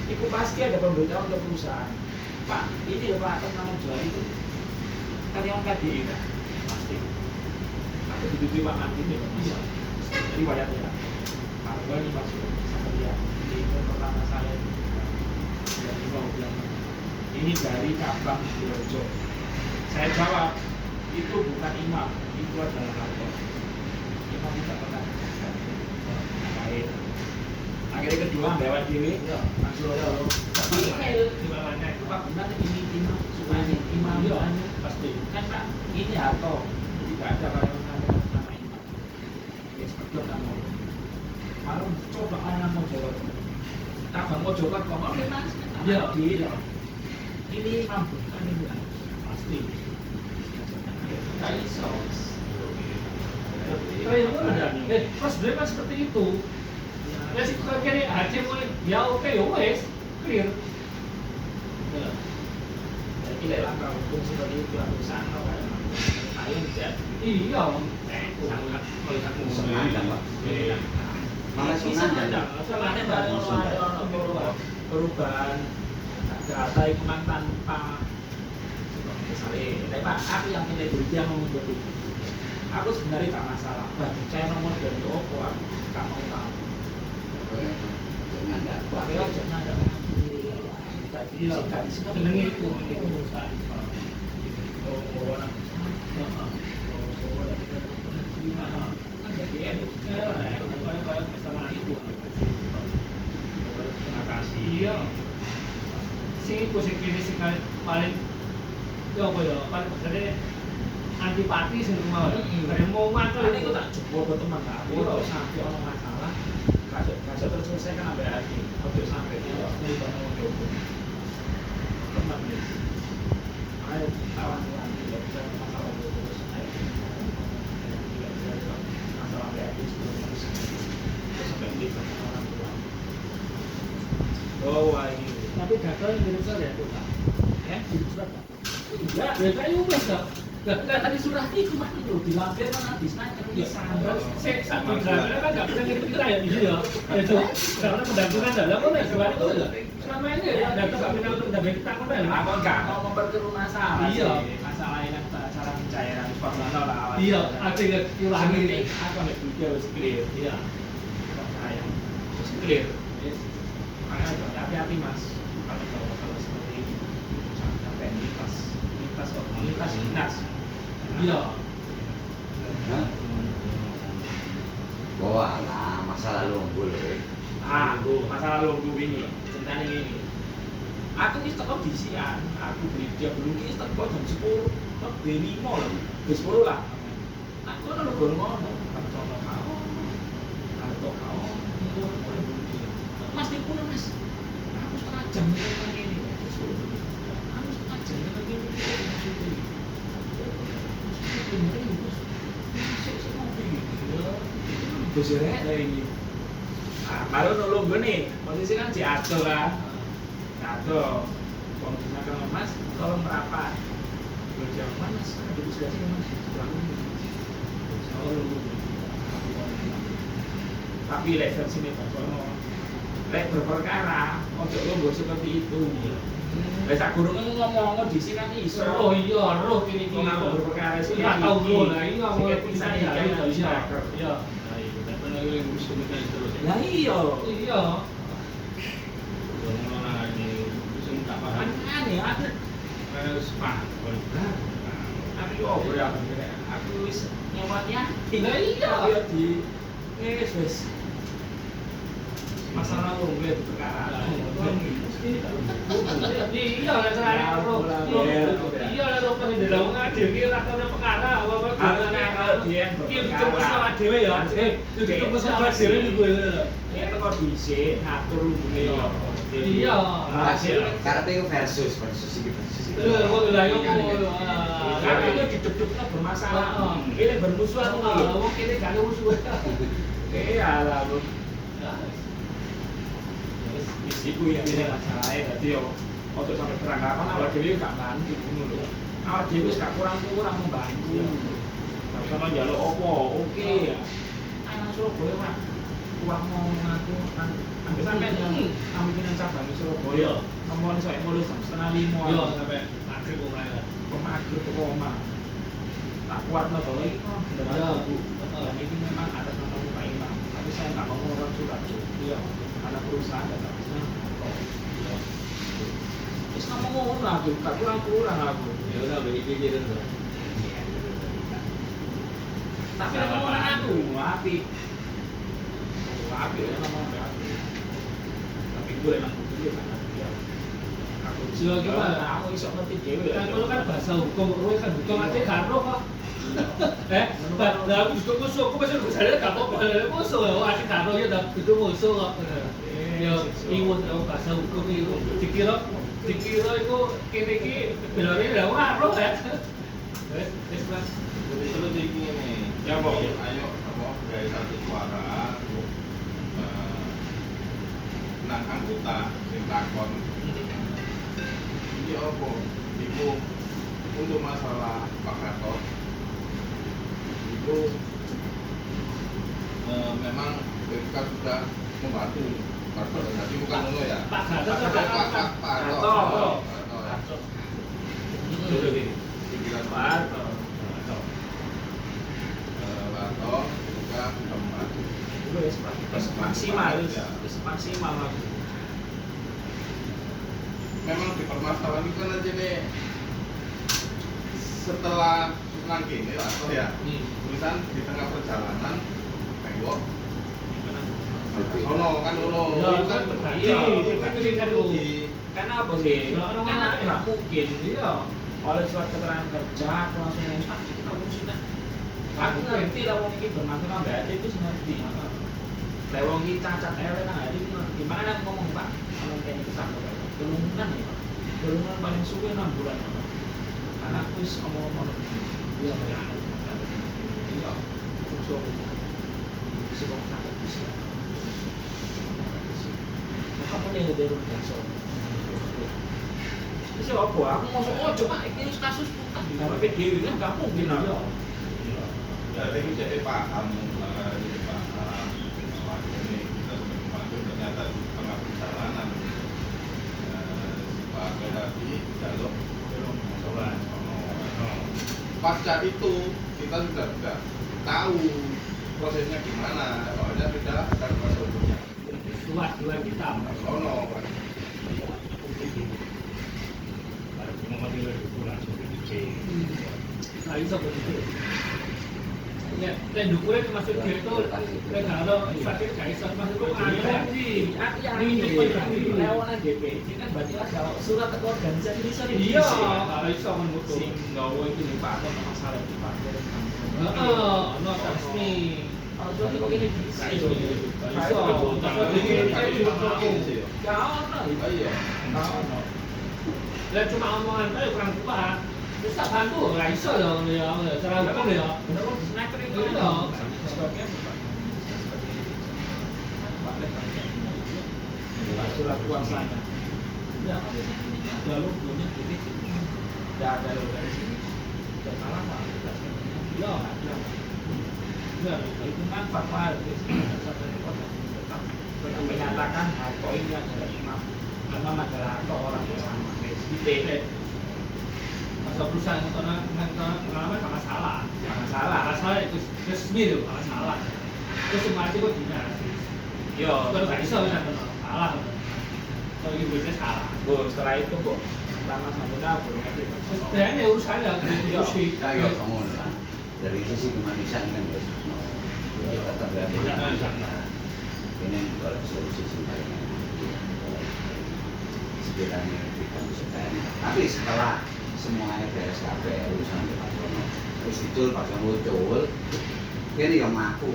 itu pasti ada pemberitahuan ke perusahaan. Pak, ini ya Pak, atas nama jual itu karyawan KDI kan? Pasti. Aku dituduhi Pak Mandi ini, bisa. Jadi wayatnya, Pak ini masuk sama dia. Di pertama saya, yang bilang, ini dari cabang Sidoarjo. Saya jawab, itu bukan imam, itu adalah kantor. Imam tidak pernah baik. Akhirnya kedua bawa diri, masuk tapi email di bawahnya itu Pak benar ini imam supaya imam pasti kan Pak ini Harto tidak ada kalau ada nama imam. Ya seperti itu kamu. Kalau coba orang mau jawab, tak mau jawab kok mau mas? Ya dia. Ini imam bukan ini pasti. Kaiso. Kayak mana? Pas sebenarnya kan seperti itu. Ya sih kalau kira hakim ya oke ya wes clear. Jadi langkah hukum seperti itu harus sana ayo tidak. Iya. Sangat melihat Senang kan, Pak? Malah senang kan? Soalnya baru ada perubahan data itu kan tanpa misalnya, Pak, aku yang pilih dulu dia mau membuat itu. Aku sebenarnya tak masalah. Saya nomor dari Oko, aku tak mau tahu. Jangan enggak kuat. Tapi jangan ada Iya, seneng itu urusan. orang Iya. Sing iku sing kene sing paling ya apa ya paling besare antipati sing mau. Kare mau makan Ini aku tak jebol ke teman tak, aku kalau sampai orang masalah, kasih terus selesaikan sampai hari, oke sampai ini dari bang mau coba, teman nih, ayo kawan-kawan tidak bisa masalah terus, ayo tidak bisa masalah kayak itu terus sampai di orang tua. Oh wah ini, tapi gagal ngirim surat ya tuh Pak. ya Ngirim surat Pak. enggak. Ya kayak udah Pak. Enggak tadi surat itu mah itu dilampir kan habis naik kan Ya, bisa. saya satu drama kan nggak bisa ngirim kita ya iya ya itu karena pendampingan dalam kan ya surat itu ya selama ini ya datang nggak pernah untuk mendampingi kita kan ya Aku enggak mau memperkeruh masalah. Iya. sih. Masalah ini kan cara pencairan formula lah awal. iya ada yang diulangi Ini aku ambil video harus clear. iya Saya harus clear. Makanya hati-hati mas. Kalau seperti ini sampai lintas dinas. iya Hah? Wah, lah masa lalu unggul Masalah lunggu ini, ceritanya ini. Aku ini teko disian, aku beli dia belum ini teko jam 10, kok beli 5 loh, beli 10 lah. Aku kan udah ngono, aku contoh kau, mas di pulau mas, aku setengah jam nonton ini, aku setengah jam nonton ini. Besarnya dari ini. Nah, baru nulung gue nih, posisi kan Ciato kan. Ciato, kalau misalkan mas, tolong merapat. Gue jam mas, ada di sebelah sini mas, sebelah ini. Tapi lek versi ini Pak Sono, lek berperkara, ojo lo seperti itu. Lek sak gurunge ngomong di sini kan iso. oh iya roh ini Wong aku berperkara sih. nggak tahu roh lah ini nggak mau bisa bisa iya. iya Nah, itu kan lagi yang musuh kita terus. Lah iya. iya Ngomong lagi, musuh tak paham. Aneh ada. Harus paham. Aku yo ya. Aku wis nyewanya. Lah iya. Aku ya di wis. Masalah lo gue perkara. iya lah cara roh iya lah roh kan di dalam ngadir ki ora ana perkara apa-apa ki dicoba sama dhewe ya dicoba sama dhewe niku ya Ya teko dhisik ngatur lungune yo. iya Hasil Karepe itu versus iki versus iki. kok lha yo karena itu diduduknya bermasalah. Ini bermusuhan wong kene gak musuh Iya lah lu. Iku ya ini masalahnya tadi yo. Untuk sampai perangkapan awal dhewe gak bantu ngono lho. Awal dhewe gak kurang membantu. Sama njaluk opo? Oke ya. Anak Surabaya Pak. Kuat ngomong aku kan ambil sampai pimpinan cabang Surabaya. Ngomong saya mulai jam 4:30. yo sampai maghrib kok ae Pemagir ke Roma. Tak kuat lah bahwa ini kok dan ini memang atas nama Pak Imam. Tapi saya nggak mau mengeluarkan surat. Iya. Karena perusahaan dan habisnya. Terus kamu ngomong lah, gak kurang aku. Ya udah pikir itu. Tapi ada ngomong aku, api. Api ya ngomong api. Tapi gue emang butuh kan. Aku Iya, gimana? Aku iso ngerti dewe. kan kalau kan bahasa hukum ruwet kan hukum aja karo kok lah aku juga musuh aku masih bisa gak apa-apa musuh ya aja karo ya itu musuh kok ya iwon bahasa hukum itu dikira itu kene iki belane lha karo ya wis Mas Terus iki ngene. Ya, Pak. Ayo apa dari satu suara nang anggota sing takon. Iki apa? Iku untuk masalah Pak Gatot. Itu memang BPK sudah membantu Pak Gatot. Tapi bukan ngono ya. Pak Gatot Pak Gatot. Gatot. Dulu gini. Pikiran Pak. Gatot juga sudah membantu. Wis maksimal, wis maksimal aku. Memang di permasalahan itu kan aja nih setelah nang kene lah toh ya. Tulisan di tengah perjalanan tengok sono kan ono. Ya, Itu kan iya, itu itu rugi. Karena apa sih? Ya, orang Karena mana nggak ya? mungkin. Iya. Oleh surat keterangan kerja, aku langsung ngomong, ah, kita urusin lah. Aku ngerti lah, wong ini bermanfaat nggak ada itu ngerti. Lah wong iki cacat elek nang hari itu gimana aku ngomong Pak? Kalau kayak itu tak kelungan ya Pak. Kelungan paling suwe 6 bulan. Karena aku wis ngomong iya ya. Iya. Susah. Bisa kok sakit bisa. Maka punya dari rumah so. Terus apa? Aku mau coba ini kasus bukan di PDW kan nggak mungkin lah. ya tapi jadi paham jadi paham bahwa ini kita sudah kemarin ternyata di tengah perjalanan Pak Tadi jalur soal pasca itu kita sudah tidak tahu prosesnya gimana, soalnya sudah akan masuknya Dua kita. sono kan. Baru mengambil itu langsung dicek. Nah, bisa begitu. Ya, dan dukungan termasuk dia itu, kalau sakit gak bisa masuk ke Aku yakin lewanan DPC kan berarti ada surat ke organisasi bisa Iya, kalau bisa menutup. sing nggawa iki nih Pak Akon masalah iki Pak Akon. Heeh, no resmi. Kalau jadi kok ini bisa Iso. Oh iya. Lah cuma omongan aja kurang kuat. Terus tak bantu, nggak iso ya, cara hukum ya. Sniper itu Iya. sebabnya surat kuasanya. Ya, lalu punya ini tidak ada dari sini. Dan malah Pak, Iya. ya, itu kan fatwa tetap menyatakan hak poinnya adalah imam adalah atau orang bersama di PT Masa perusahaan itu pengalaman nggak masalah. masalah. Masalah itu resmi loh, nggak masalah. Terus semua itu dinas. Yo, Kalau nggak bisa bisa salah. Kalau ini biasanya salah. Bu, setelah itu Bu, pertama sampai belum ada. Sebenarnya urusannya diurusi. Kayak ngomong lah dari sisi kemanusiaan kan ya tetap berada ini kalau solusi sebenarnya sekiranya kita bisa tapi setelah semuanya beres kabeh urusan Pak Sono terus muncul Pak Sono muncul ini yang ngaku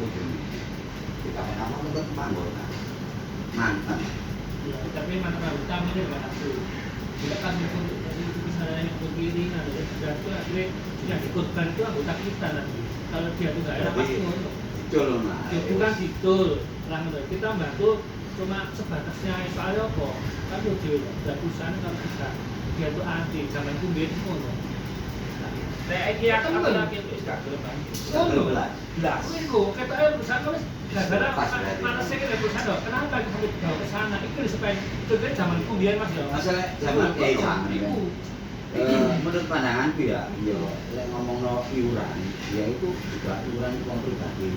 kita kenapa untuk panggota mantan Tapi mantan utamanya bukan aku. Kita kan itu misalnya yang begini, nah itu akhirnya yang ikutkan itu anggota kita nanti. Kalau dia itu nggak enak pasti untuk. betul lah Ya bukan gitu, kita bantu cuma sebatasnya soalnya apa? Kan udah perusahaan kalau kita dia itu anti zaman itu dia itu ngono. Saya kira kan lagi itu gak gelem. Belas. Itu kata perusahaan kan gara-gara mana saya kira perusahaan dong. Kenapa kita harus bawa ke sana? Itu supaya contohnya zaman itu biar mas ya. masalah zaman zaman itu. menurut pandangan ya ngomong no iuran ya itu juga iuran uang pribadi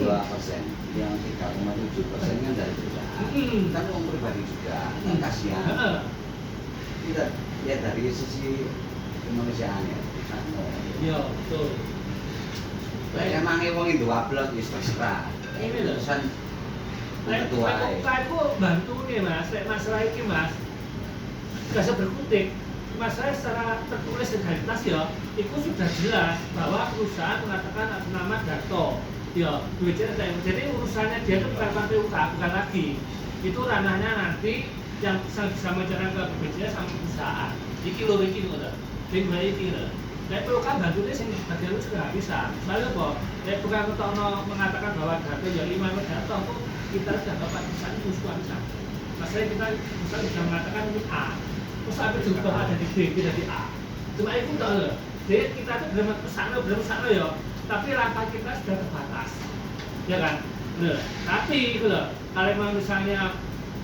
2% yang 3,7% kan dari perusahaan kan uang pribadi juga kan kasihan kita ya dari sisi kemanusiaan ya Iya betul. emangnya uang itu wablok ya terserah Ini loh. urusan ketua Aku bantu nih mas, masalah ini mas gak usah berkutik. Masalah secara tertulis legalitas ya, itu sudah jelas bahwa perusahaan mengatakan atas nama Darto. Ya, jadi urusannya dia itu bukan partai usaha, bukan lagi. Itu ranahnya nanti yang bisa menjalankan ke BPJS sama perusahaan. Iki lho iki ngono. Sing bae iki lho. Nek perlu kan bantunya sing bagian itu juga bisa. Soalnya apa? Nek bukan ketokno mengatakan bahwa Darto ya 5 Darto itu kita sudah dapat perusahaan musuhan sama. Masalahnya kita misalnya bisa mengatakan ini A. Terus apa juga ada di B, tidak di A. Cuma itu tahu loh. Jadi kita itu belum kesana ya. Tapi rapat kita sudah terbatas, ya kan? Loh. Tapi itu loh. Kalau misalnya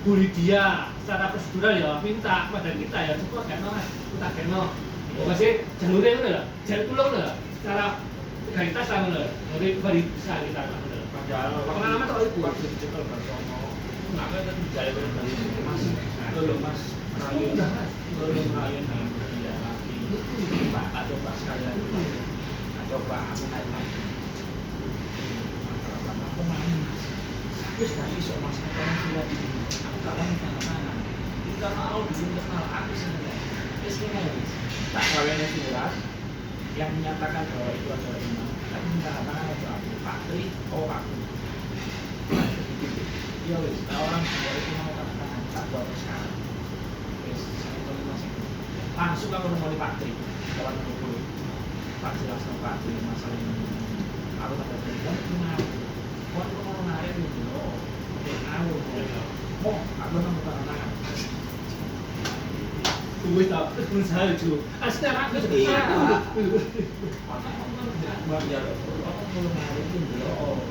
Bu Lydia secara prosedural ya minta kepada kita ya cukup keno mas, kita keno. Masih jalurnya itu loh, jalur pulau loh. Secara legalitas sama loh. Jadi bisa kita loh. Pengalaman soal itu. Digital Bartomo. Kenapa itu jalur dari Mas? Mas. Sudah mas. Belum rayun yang berbeda lagi. Pak, tak coba sekalian. Tak coba aku naik lagi. Aku main mas. Terus gak iso mas katanya sudah di sini. Aku gak mau tanda tangan. Kita mau di internal aku sebenarnya. Terus ini tak kawinnya surat yang menyatakan bahwa itu adalah imam. Tapi minta tangan aja aku. Pak Tri, Pak. Iya wis, orang semua itu mau tanda tangan. Tak buat sekarang. Wis, saya tahu masih. Langsung aku mau di Pak Tri. Lewat buku. Pak jelas Pak Tri masalah ini. Aku tak ada telepon itu mau. Kau mau narik itu loh. Mau, aku mau tanda tangan. Gue tak berusaha itu. Sekarang aku Iya. Orang belum narik itu loh.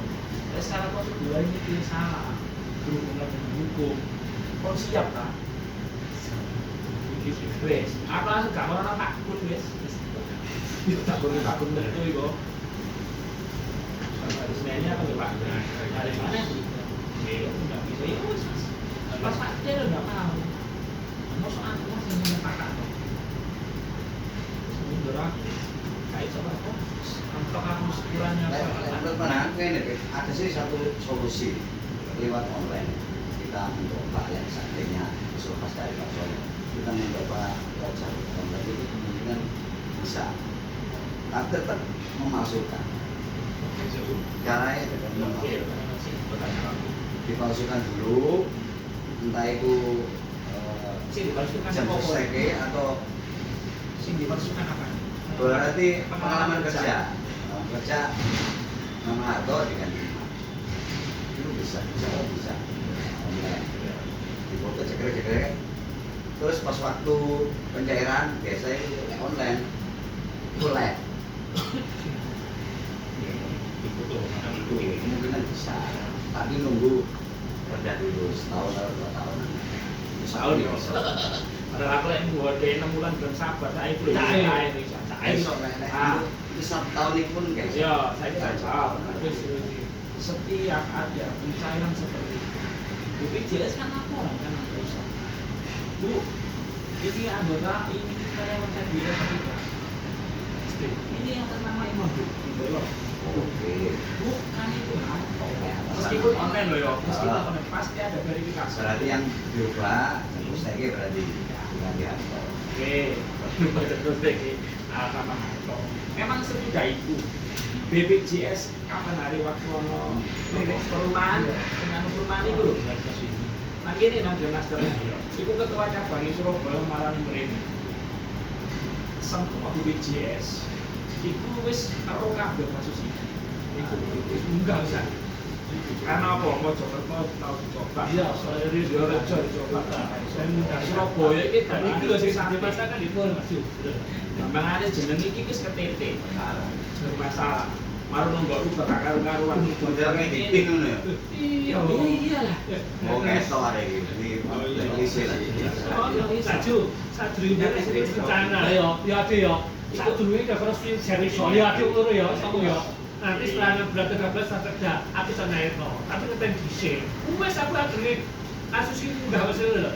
Secara prosedur ini salah. Berhubungan dengan hukum. Kau siap kan? Wes, aku langsung gak mau nang takun wes. Tak boleh takun betul iku. Harus nanya apa Pak? Dari mana? Iya, enggak bisa. Ya wes. Pas Pak dia enggak mau. Mau soal aku masih menyepakat. Sebenarnya kayak coba kok untuk aku sekiranya Menurut pandanganku ini ada sih satu solusi lewat online. Kita mencoba yang seandainya selepas dari password kita mencoba website online itu kemungkinan bisa, tapi tetap memasukkan. Caranya dengan memasukkan, dipalsukan dulu, entah itu jam seseke atau sing dipalsukan apa? berarti pengalaman kerja nama atau diganti itu bisa online difoto cekrek terus pas waktu pencairan biasanya itu online itu live itu kemungkinan bisa tapi nunggu reda dulu setahun atau 2 tahun Setahun ya. Padahal aku yang buat kayak 6 bulan belum sabar, saya belum itu 1 tahun ini pun kayak ya, saya tidak tahu. Setiap ada pencairan seperti itu, BPJS kan laporan kan bisa. Bu, ini anggota ini karyawan saya bilang tidak. Ini yang ternama imam bu, gitu loh. oke Bukan itu kan. Meskipun online loh ya, meskipun online pasti ada verifikasi. berarti yang diubah terus lagi berarti bukan di Harto. Oke, terus lagi sama Harto. Memang sesudah itu BPJS kapan hari waktu ono perumahan dengan perumahan itu loh. Nah ini nang Nasdem itu ketua cabang di Surabaya marani mrene. Semua BPJS itu wis karo kabeh kasus ini. Itu wis enggak bisa. Karena apa? Mau coba tahu coba. Iya, soalnya dia Dia coba. Surabaya iki Tapi itu loh sih dimasakan di luar masuk. Gampangane jeneng iki wis ketete. Bermasalah. Maru nonggok rubah karuan Model meeting ngono ya. Iya, iyalah. Mau ketok ada ini isi lagi. Sadurunge wis rencana ya ada ya. Sadurunge terus seri soalnya ada ngono ya, sama ya. Nanti setelah bulan 13 saya kerja, aku bisa naik no. Tapi ngeteng dhisik. Wes aku adune kasus ini udah wis lho.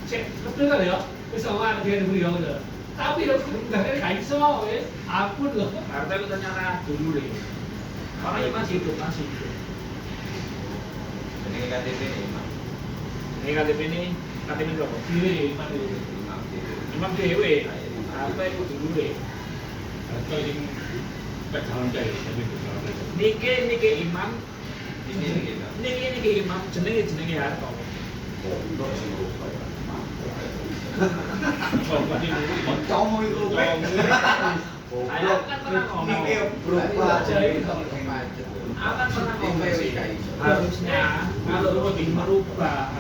Cek betul kan ya? Wis ora dia dulu ya lho. Tapi lo enggak kayak iso wes. Ampun lho. Harta itu ternyata dulu deh. Orang ini masih hidup. Ini KTP imam. Ini KTP berapa? Diri mati. Imam dewe. Harta itu dulu deh. Atau ini nggak jalan jaya, tapi itu jalan jaya. Niki imam. Ini kita. Niki imam. Jenenge Harto. Untuk sing rupa ya. Oh, berarti Mocomo itu rupanya. Saya kan pernah ngomong. Ini berubah jadi Akan pernah ngomong sih. Harusnya kalau Rudi merubah,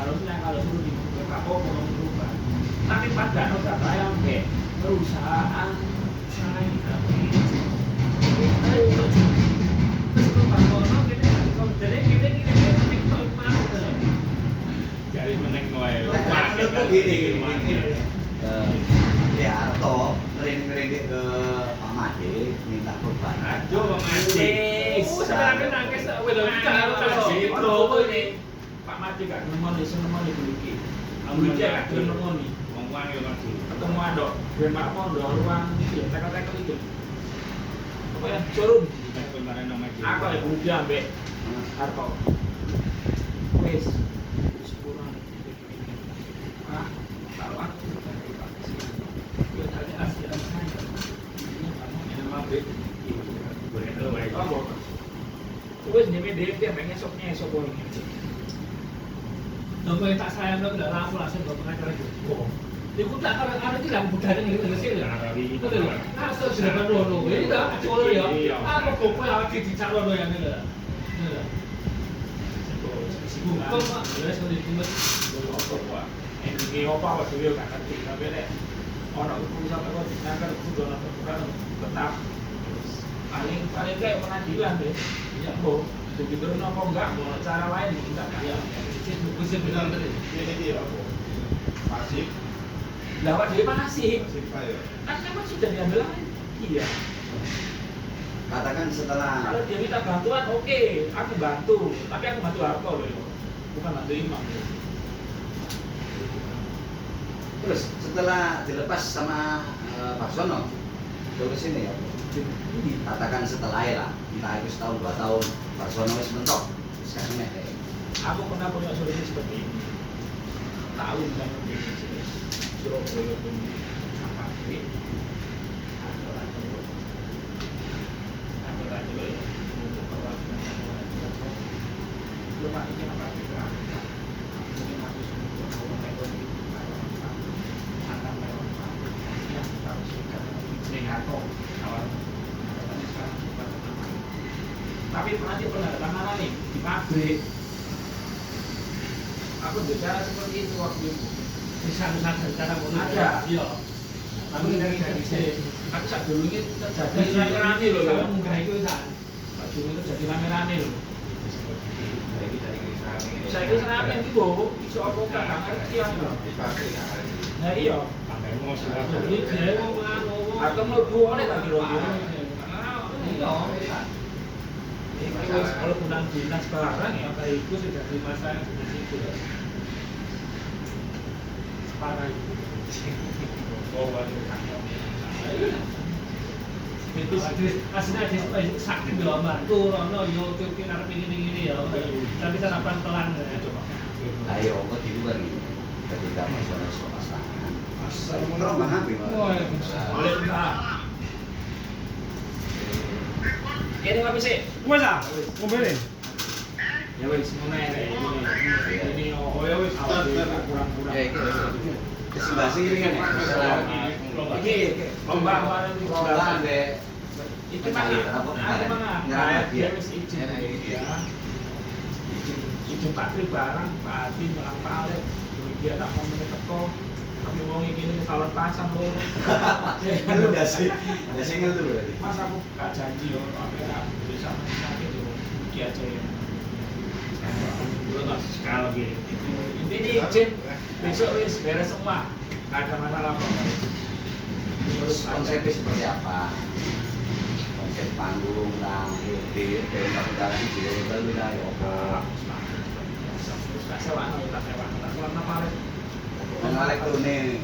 Kapok mau merubah. Tapi pada noda saya oke, perusahaan saya jadi meneng wae. Menurutku gini. Ya Harto ngering-ngering ke Pak Made minta perubahan. Aduh, Mas. Sebenarnya nangis welo karo kasih Pak Mati gak nemoni, seneng nemoni dulu ki. Ambil dia gak gelem nemoni. Wong pertemuan ya Mas. Pertemuan dok, Ben Marmo dok ruang itu ya, tekel-tekel itu. Apa ya? Showroom. Kemarin nama dia. Aku ya budi ambek Harto. Wes. Sepuluhan. Ah, kalau aku ya tadi asli asli. Ini kamu yang mabek. Boleh tahu baik. Apa? Wes nyeme DP ambek esok boleh. Nopo yang tak sayang dong, udah langsung ke pengacara itu. Itu tak ada di dalam budaya ini nggak sih? Itu loh. Asal sudah berdoa, ini dah colo ya. Apa kok awak di calo yang ini lah. Kok mak, ya sudah ditumbuh. Ini apa waktu itu kan ngerti tapi lek orang urusan apa ditinggal kudu ana bukan tetap paling kayak pengadilan deh. Ya, Bu. Begitu apa enggak mau cara lain kita ya. Bisa bilang tadi. Ini dia apa? Pasif, Lah Pak Dewi masih pasif ya. kan memang sudah diambil alih. Iya. Katakan setelah Kalau dia minta bantuan, oke, aku bantu. Tapi aku bantu Harto loh, bukan bantu Imam. terus setelah dilepas sama Pak Sono tulis ini ya. Katakan setelah ya lah, entah itu setahun 2 tahun Pak Sono wis mentok sekarang nek Aku pernah punya solusi seperti ini. Tahu kan Surabaya pun apa sih? Untuk perwakilan belum ada yang apa kita. Mungkin harus untuk ekonomi akan lewat yang harus kita Sengato awal. Tapi nanti pernah nih di pabrik. Aku bicara seperti itu waktu itu. Bisa cara Ada. Iya. Tapi dari Aku saat dulu ini terjadi rame-rame loh. Kalau munggah itu kan. Saat dulu itu terjadi rame-rame loh. Dari Saya kira rame itu bu, isu apa kan nggak ngerti aku. Nah iya. Pakai mau sudah. Jadi dia ngomong. Atau mau boleh lagi loh. Iya. Kalau undang dinas barang ya. Maka itu sudah di masa yang sudah situ ya. Parah itu. Oh, waduh. Itu aslinya dia sakit di bantu, Rono, yo kira arep ini ya. Tapi cara pelan-pelan ya coba. ayo kok di luar ini ketika Pak Sono selepas tangan. Assalamualaikum. Terus Bang Habib. Waalaikumsalam. Ini apa sih? Wes ah, ngobrolin. Ya wis mulai ini oh ya wis awal kurang-kurang. Sebelah sini kan ya. Ini lomba kemarin di Lomba deh. itu mana? Nyerah Dia dia. wis izin ya. Izin Pak Tri barang, Pak Adi melang palet. Dia tak mau meneteko. Kami mau ini kalau pasang loh. Lu udah sih ngeluh berarti. Mas aku gak janji yo, aku gak bisa sakit yo. Iki aja ya. Terus sekali lagi. Ini izin besok wis beres semua. Gak ada masalah kok. Terus konsepnya seperti apa? Konsep panggung lah, di udara di hotel lah ya apa? Tak sewa, tak apa lek. Elektronik.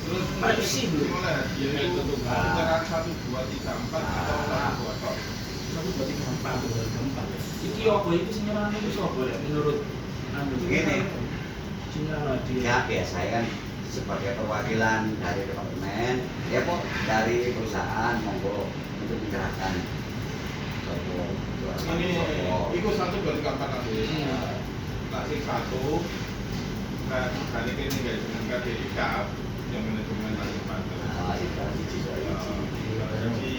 Terus Masih belum. mulai dia itu tuh dengan 1, 2, 3, 4 atau 1, 2 tok. Aku berarti gampang Iki apa itu sinyalan itu sapa ya menurut anu? Gini. Sinyalan dia. Ya biasa kan sebagai perwakilan dari departemen, ya kok dari perusahaan monggo untuk menyerahkan sopo. Ini ikut 1, 2, 3, 4 nanti. Nah, sing 1 kan kali ini guys dengan KDIK yang manajemen dari Banten. Ah, itu siji saya. Jadi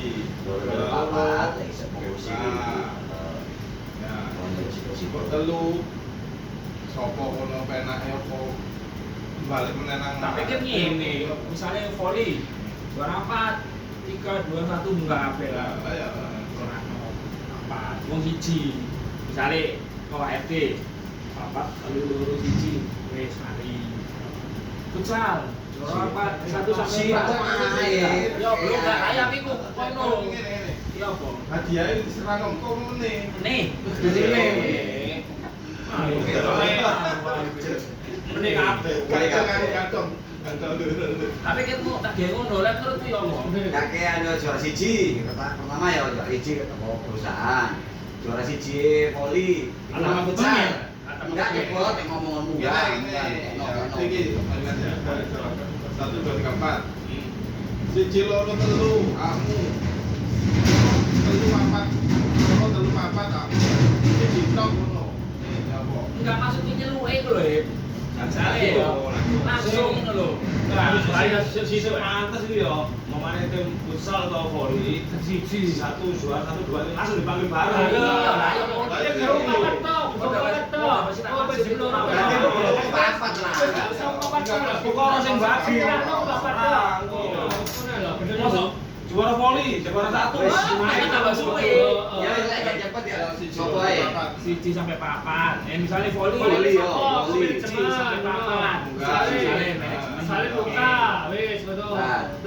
Papat, eksekusi. ya, Eksekusi telu sopo kono penake apa balik menenang. Tak pikir ngene, misalnya volley juara 4, 3, 2, 1 enggak apel lah. Ya, Ora apa, wong siji. Misale kok RT 4, lalu siji wis mari. Futsal juara 4, 1 sampai 4. Yo, belum enggak ayam iku kono. Iya apa? hadiah ini diserang kok meneh. Nih, Ini kabeh. Kadang-kadang Tapi kan mau tak gawe ngono, lek menurutku ya apa? Kakek ada juara siji, pertama ya juara siji perusahaan. Juara siji poli. Alamat besar. besar. Enggak nyebut yang ngomong-ngomong Ya enggak. ini, Enggak. tinggi, ingat ya. 1, 2, 3, 4. Siji loro telu, kamu. Telu papat, loro telu papat kamu. Siji tok ngono. Ya apa? Enggak maksudnya nyeluke ku lho. Misalnya ya, langsung ngono lho. Harus saya sisi pantas itu ya, mamane tim futsal atau voli, siji satu juara satu dua langsung dipanggil bareng. Iya, lah ya Lah ya karo papat tok, papat tok. Oh wis belum Berarti papat lah. Pokoknya sing bagi papat tok. Ngono lho, bener lho. Juara voli, juara satu. Wis, main tambah suwe. Ya lek cepet ya sopo ae. Siji sampai papat. Misalnya voli, Voli, yo, voli. siji sampai papat. Misalnya buka, wis betul.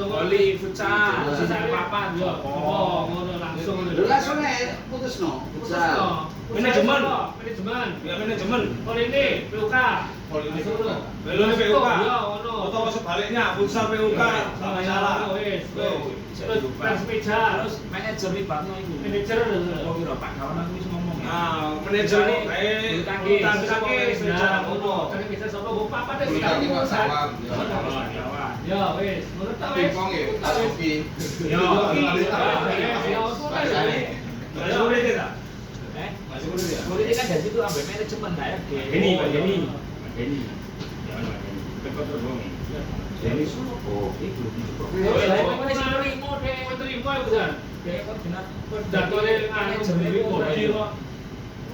Voli, futsal, Futsal. siji sampai papat. Yo, ngono langsung. Lho langsung ae putusno. Futsal. Manajemen. Ya manajemen. Voli ini PUK. Voli ini Langsung PUK. lho. Voli ini PUK. Ya, ngono. Atau sebaliknya, futsal PUK, sama salah. Wis. Terus meja, terus manajer libatno iku. manajer. Oh kira Pak Kawan aku wis ngomong ya. Nah, manajer bulu tangkis. tangkis meja ngono. Kan bisa sapa go papat Bulu wis tangkis kamu Pak sak. Kawan. Ya wis, ngono ta wis. Pingpong ya, Asuki. Yo, Masih boleh tidak? Eh, Masih boleh tidak? politik kan dari situ ambil manajemen HRD. Ini Pak Denny. Pak Denny. Jangan Pak Denny. Tempat terbang. Jadi sopo? Iku Oh, lah itu kan sing terima deh. Terima ya bener. Kayak koordinat Jadwalnya manajer itu itu.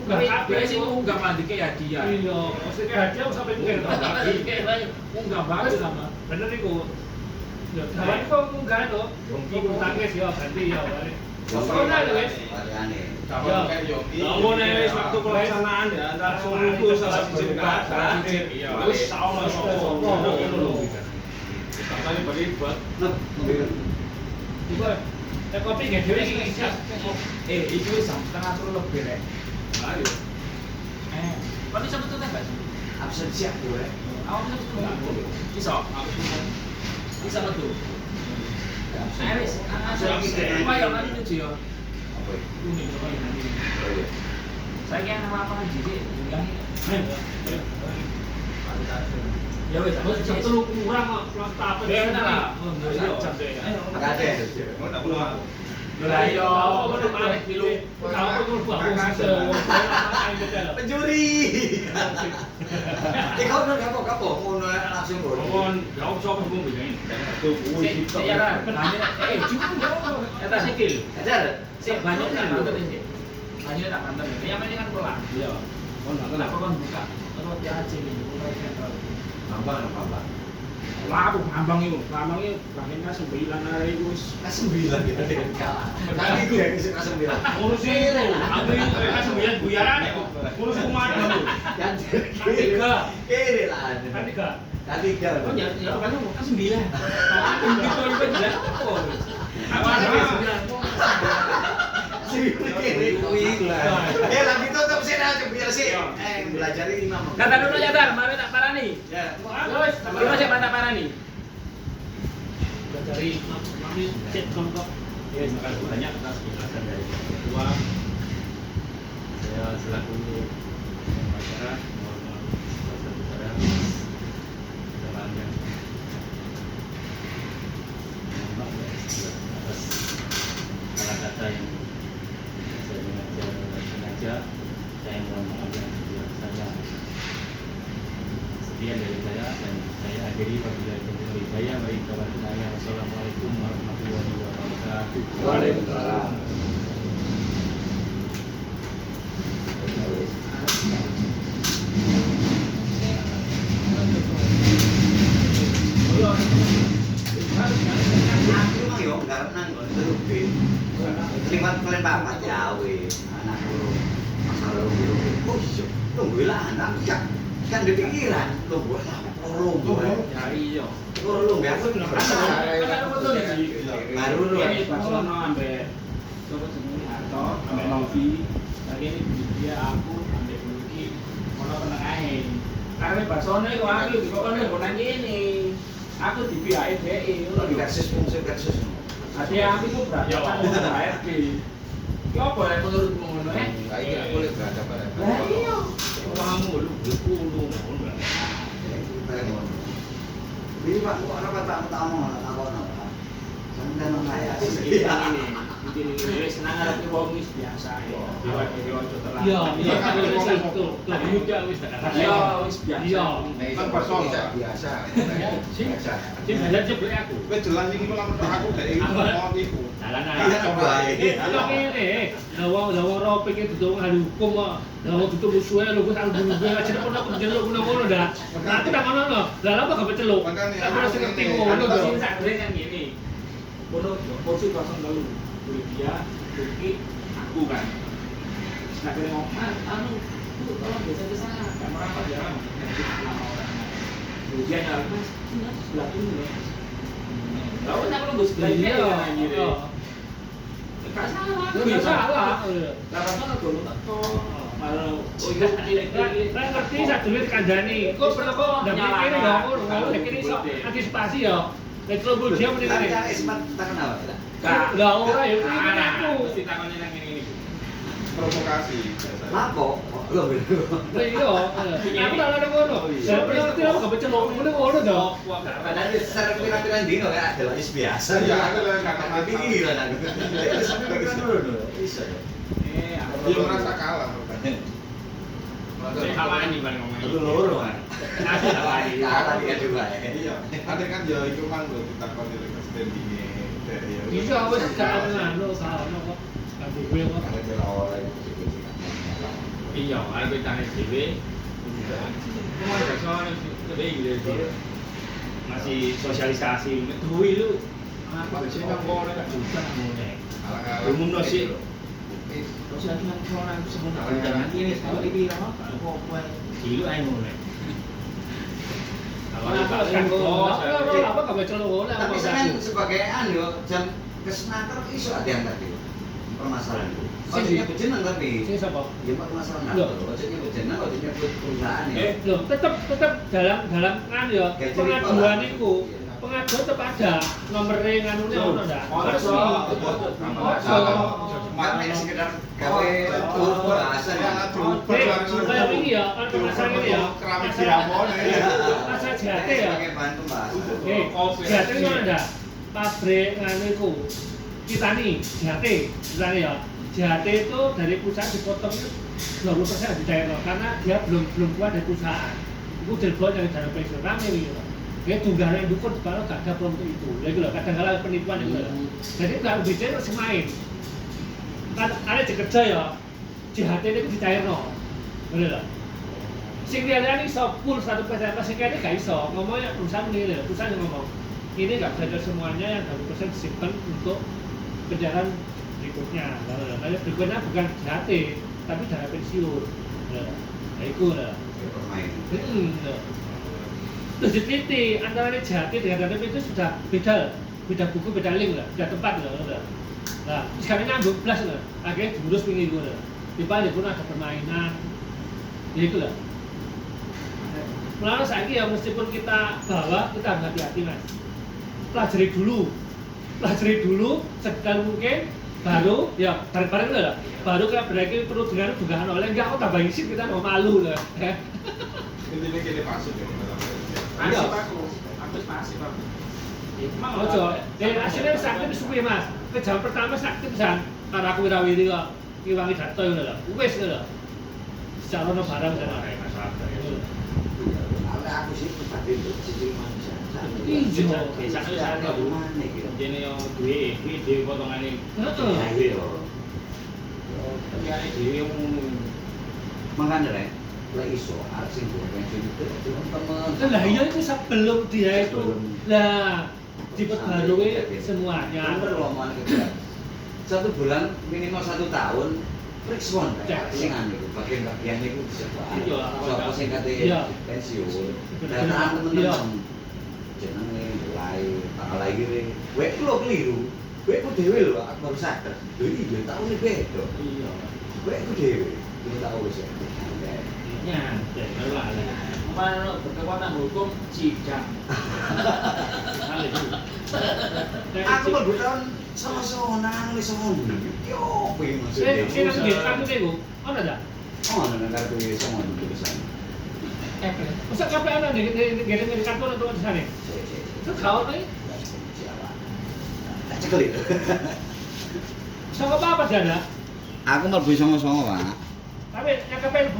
Enggak kabeh sih unggah mandike ya dia. Iya, maksudnya hadiah sampai mungkin Unggah banget sama. bener iku. Ya, kawan kok munggah to. Bulu tangkis ya ganti ya balik. Ono lho wis. Variane. Kapan kayak Yogi. Ngomongnya wis waktu pelaksanaan ya antara suruhku salah siji buka. Iya. Wis saono sopo. Ngono lho. Sampai berlibat. Nah, mungkin. Iku kopi nggak dhewe iki siap. Itu wis jam 7:30 lebih rek. Ayo. Kan bisa betul kan, Mas? Absen siap gue. Awak bisa betul enggak? Bisa. Bisa betul. Aris, apa yang nanti tuh ya? Apa itu? Ini apa yang nanti? Oh, iya. Saya kira nama apa lagi sih? Ya wes, Terus jam 3 kurang kok kelas apa ya benar lah. Enggak ada. Mau tak pulang. Lah yo, Pencuri. Kau udah kapok ngono langsung bro. Mohon, ya usah ngomong begini. Tuh, ya kan, cuma eta sikil. Ajar. Sik banyak tak nonton ini. Banyak tak nonton ini. Yang ini kan pelan. Iya. Kenapa kan buka? Atau dia aja ini. Apa? Lah aku ngambang itu bahkan kan 9 hari itu wis. Nah 9 gitu deh. Nanti gue yang suka 9. Ngurus itu, ambil mereka 9 buyaran, ngurus pemadam tuh. Kan tiga. Kiri lah. Kan tiga. Kan 3. Oh ya kan 9. Gitu itu jelas. Awalnya 9. Kiri kuwi. Lagi tutup sih nah biar sih. Belajar ini Imam. Kata dulu ya Dar, mari tak parani. Ya. Terus Belum aja tak parani. dari mami cek kontak. Ya, terima kasih banyak atas penjelasan dari Ketua. Saya selaku masyarakat mohon maaf sebesar-besarnya kesalahannya. Mohon maaf ya, atas kata-kata yang saya sengaja. Saya mohon maaf yang sebesar-besarnya. Sekian dari saya dan saya akhiri wabillahi taufiq wal hidayah. Wassalamualaikum warahmatullahi wabarakatuh. Waalaikumsalam. Aku mah yo karena ngerti. Liwat kalian papat ya wis. Anak guru. Masalah guru. Oh iya, tunggu lah anak ya. Kan di pikiran tunggu lah. Ya iya. Lu ya aku baru lu. Ini Pak Sono ambek coba jenenge Harto, ambek Novi. Lagi ini dia aku ambek Buluki. Ono penengahe. Karena Pak Sono iku aku kok ono nang kene. Aku di pihak DE. versus fungsi versus Hati aku itu berantakan dengan HRD. Ki apa yang menurutmu ngono Iya, boleh berada pada. Lah iya. Kamu lu berpuluh ngono. Jadi Pak, kok ana tamu ana sampeyan kaya. Ini senang arep wong wis biasa ya. Dewa terlalu. Iya, iya kan wis itu. Tapi udah wis tak kata. Iya, wis biasa. Iya. Kan personal biasa. Biasa. Sing belajar jeblek aku. Kowe jelas iki malah menurut aku dari ngomong iku. Dalan Iya, baik. Lah ngene, lah wong ro pikir duduk ahli hukum kok. Lah wong duduk musuhe lho wis aku bunuh gue aja pun aku njeluk ngono dah. Nanti tak ngono no. Lah apa gak beceluk? Makanya Aku harus ngerti Aku ngono tuh dong. sak kan gini. Kono kursi 03. Dia, Turki, aku kan. Nah, kira ngomong, anu, tuh tolong geser ke sana, gak merapat ya, nanti lama orang. Kemudian nyari, mas, ini sebelah ini loh. Tahu kan aku sebelah ini Iya. ya, gitu. Iya. Gak salah, Lu gak salah. Lah rasanya dulu tak kok. Malah, oh iya, Lah ngerti sak dhewe kandhani. Kok perlu kok ndak mikir ya ngono iki iso antisipasi ya. Nek kalau dia mending Tapi ngene. kan sempat tak kenal ya. Lah ora ya iki aku. Mesti takonnya nang ngene-ngene. Provokasi biasa. Lapo? Lho lho. Lah iya. Aku tak ada ngono. Lah perlu ngerti apa gak becelok ngono to. Padahal secara pirang-pirang dino ya adalah is biasa. Iya, aku lah gak kenal. Pikiran aku. Tapi sampai pikiran dulu. Bisa ya. Dia merasa kalah. Saya kalah nih bang ngomongnya. Lu loro kan. Kalah dia juga ya. Iya, ada kan ya itu kan lo kita kondisi standingnya dari. Bisa wis gak ngono saono kok. Gak duwe kok. Kalau dia oleh Iya, arep tane dhewe. Cuma gak sono dhewe gitu. Masih sosialisasi duwe lu. Apa sih nang kono gak juga ngene. Umumno sih. Terus lagi nang kono sebenarnya ini kalau dibilang apa kok Gila ae ngene. Awalnya apa gak becelok ngono tapi kan sebagai anu jam kesnaker iso ada yang tadi permasalahan itu. Ojeknya bejenang tapi sing sapa? ya permasalahan Loh. apa? Ojeknya bejenang, ojeknya perusahaan ya. Loh, tetep dalam kan ya Kayak pengaduan cerita. iku. Pengaduan tetep ada nomere nganune ono ndak? Resmi. Karena ini sekedar gawe turun bahasa ya. Kayak ini ya, kan masalah ini ya. Keramik diamon ya. Masalah jate ya. Sebagai bahan pembahasan. Jate ngono ndak? Pabrik nganu iku. Kitani, jate, misalnya ya. Jate itu dari perusahaan dipotong 20% dicairno karena dia belum kuat dari perusahaan. Itu telepon yang dana pensiun rame gitu. Dia tunggal yang dukun kalau gak ada problem itu. Lagi loh, kadang-kadang penipuan itu. Jadi kalau bicara masih main. Kan ada kerja ya. JHT itu dicairno. Bener lah. Sing liyane iso full 100%, sing kene gak iso. Ngomongnya perusahaan ini lho, perusahaan yang ngomong. Ini gak bisa semuanya yang 100% disimpan untuk kendaraan berikutnya. Nah, berikutnya bukan JHT, tapi dana pensiun. Nah, itu lah. Permain. Terus diteliti antara JHT dengan dana pensiun sudah beda buku, beda link lah, beda tempat lah. Nah, sekarang nyambung belas lah, akhirnya diurus pinggir gue lah. Di balik pun ada permainan, ya itu lah. Melainkan saat ini ya meskipun kita bawa, kita harus hati-hati mas. Pelajari dulu, sedang mungkin, baru ya bareng-bareng lah. Baru kayak berarti perlu dengan dugaan oleh enggak, tambah isi kita mau malu lah. Intinya gini pasif ya. Masih aku masih aku. Emang ojo, hasilnya sakit suwe mas. Ke jam pertama sakit pisan. Karena aku wirawiri kok ngiwangi data ngono lho. Wis ngono lho. Secara ono barang sana. Kalau aku sih pribadi untuk sisi manusia. Iya. Biasanya saya nggak rumah nih gitu. Dene yo duwe iki potongane. Iya. Kayane dhewe Makanya rek, lah iso arep sing gue pensiun itu teman-teman. lah iya itu sebelum dia itu lah diperbarui semuanya. Bener loh omongan kita. 1 bulan minimal 1 tahun Frikswan kan, sing anu bagian-bagian itu disebut. Iya. Sopo sing kate Iya. pensiun. Dataan temen-temen. Jenenge mulai tanggal lahir. Kowe ku lho keliru. Kowe ku dhewe lho aku baru sadar. Lho iya taune beda. Iya. Kowe ku dhewe. Iki tahu wis ya. Nyantai lah. Kemarin berkekuatan kekuatan hukum sidang. Aku mlebu tahun 99 wis ngono. Yo, piye maksudnya? Sing nang nggih kartu niku, ana ta? Oh, nang kartu iso ngono tulisan. Masa kabeh ana nih ngirim kartu atau tulisane? Itu kau nih. Tak cekel itu. Sama apa dana? Aku mlebu songo-songo, Pak. Tapi yang kabeh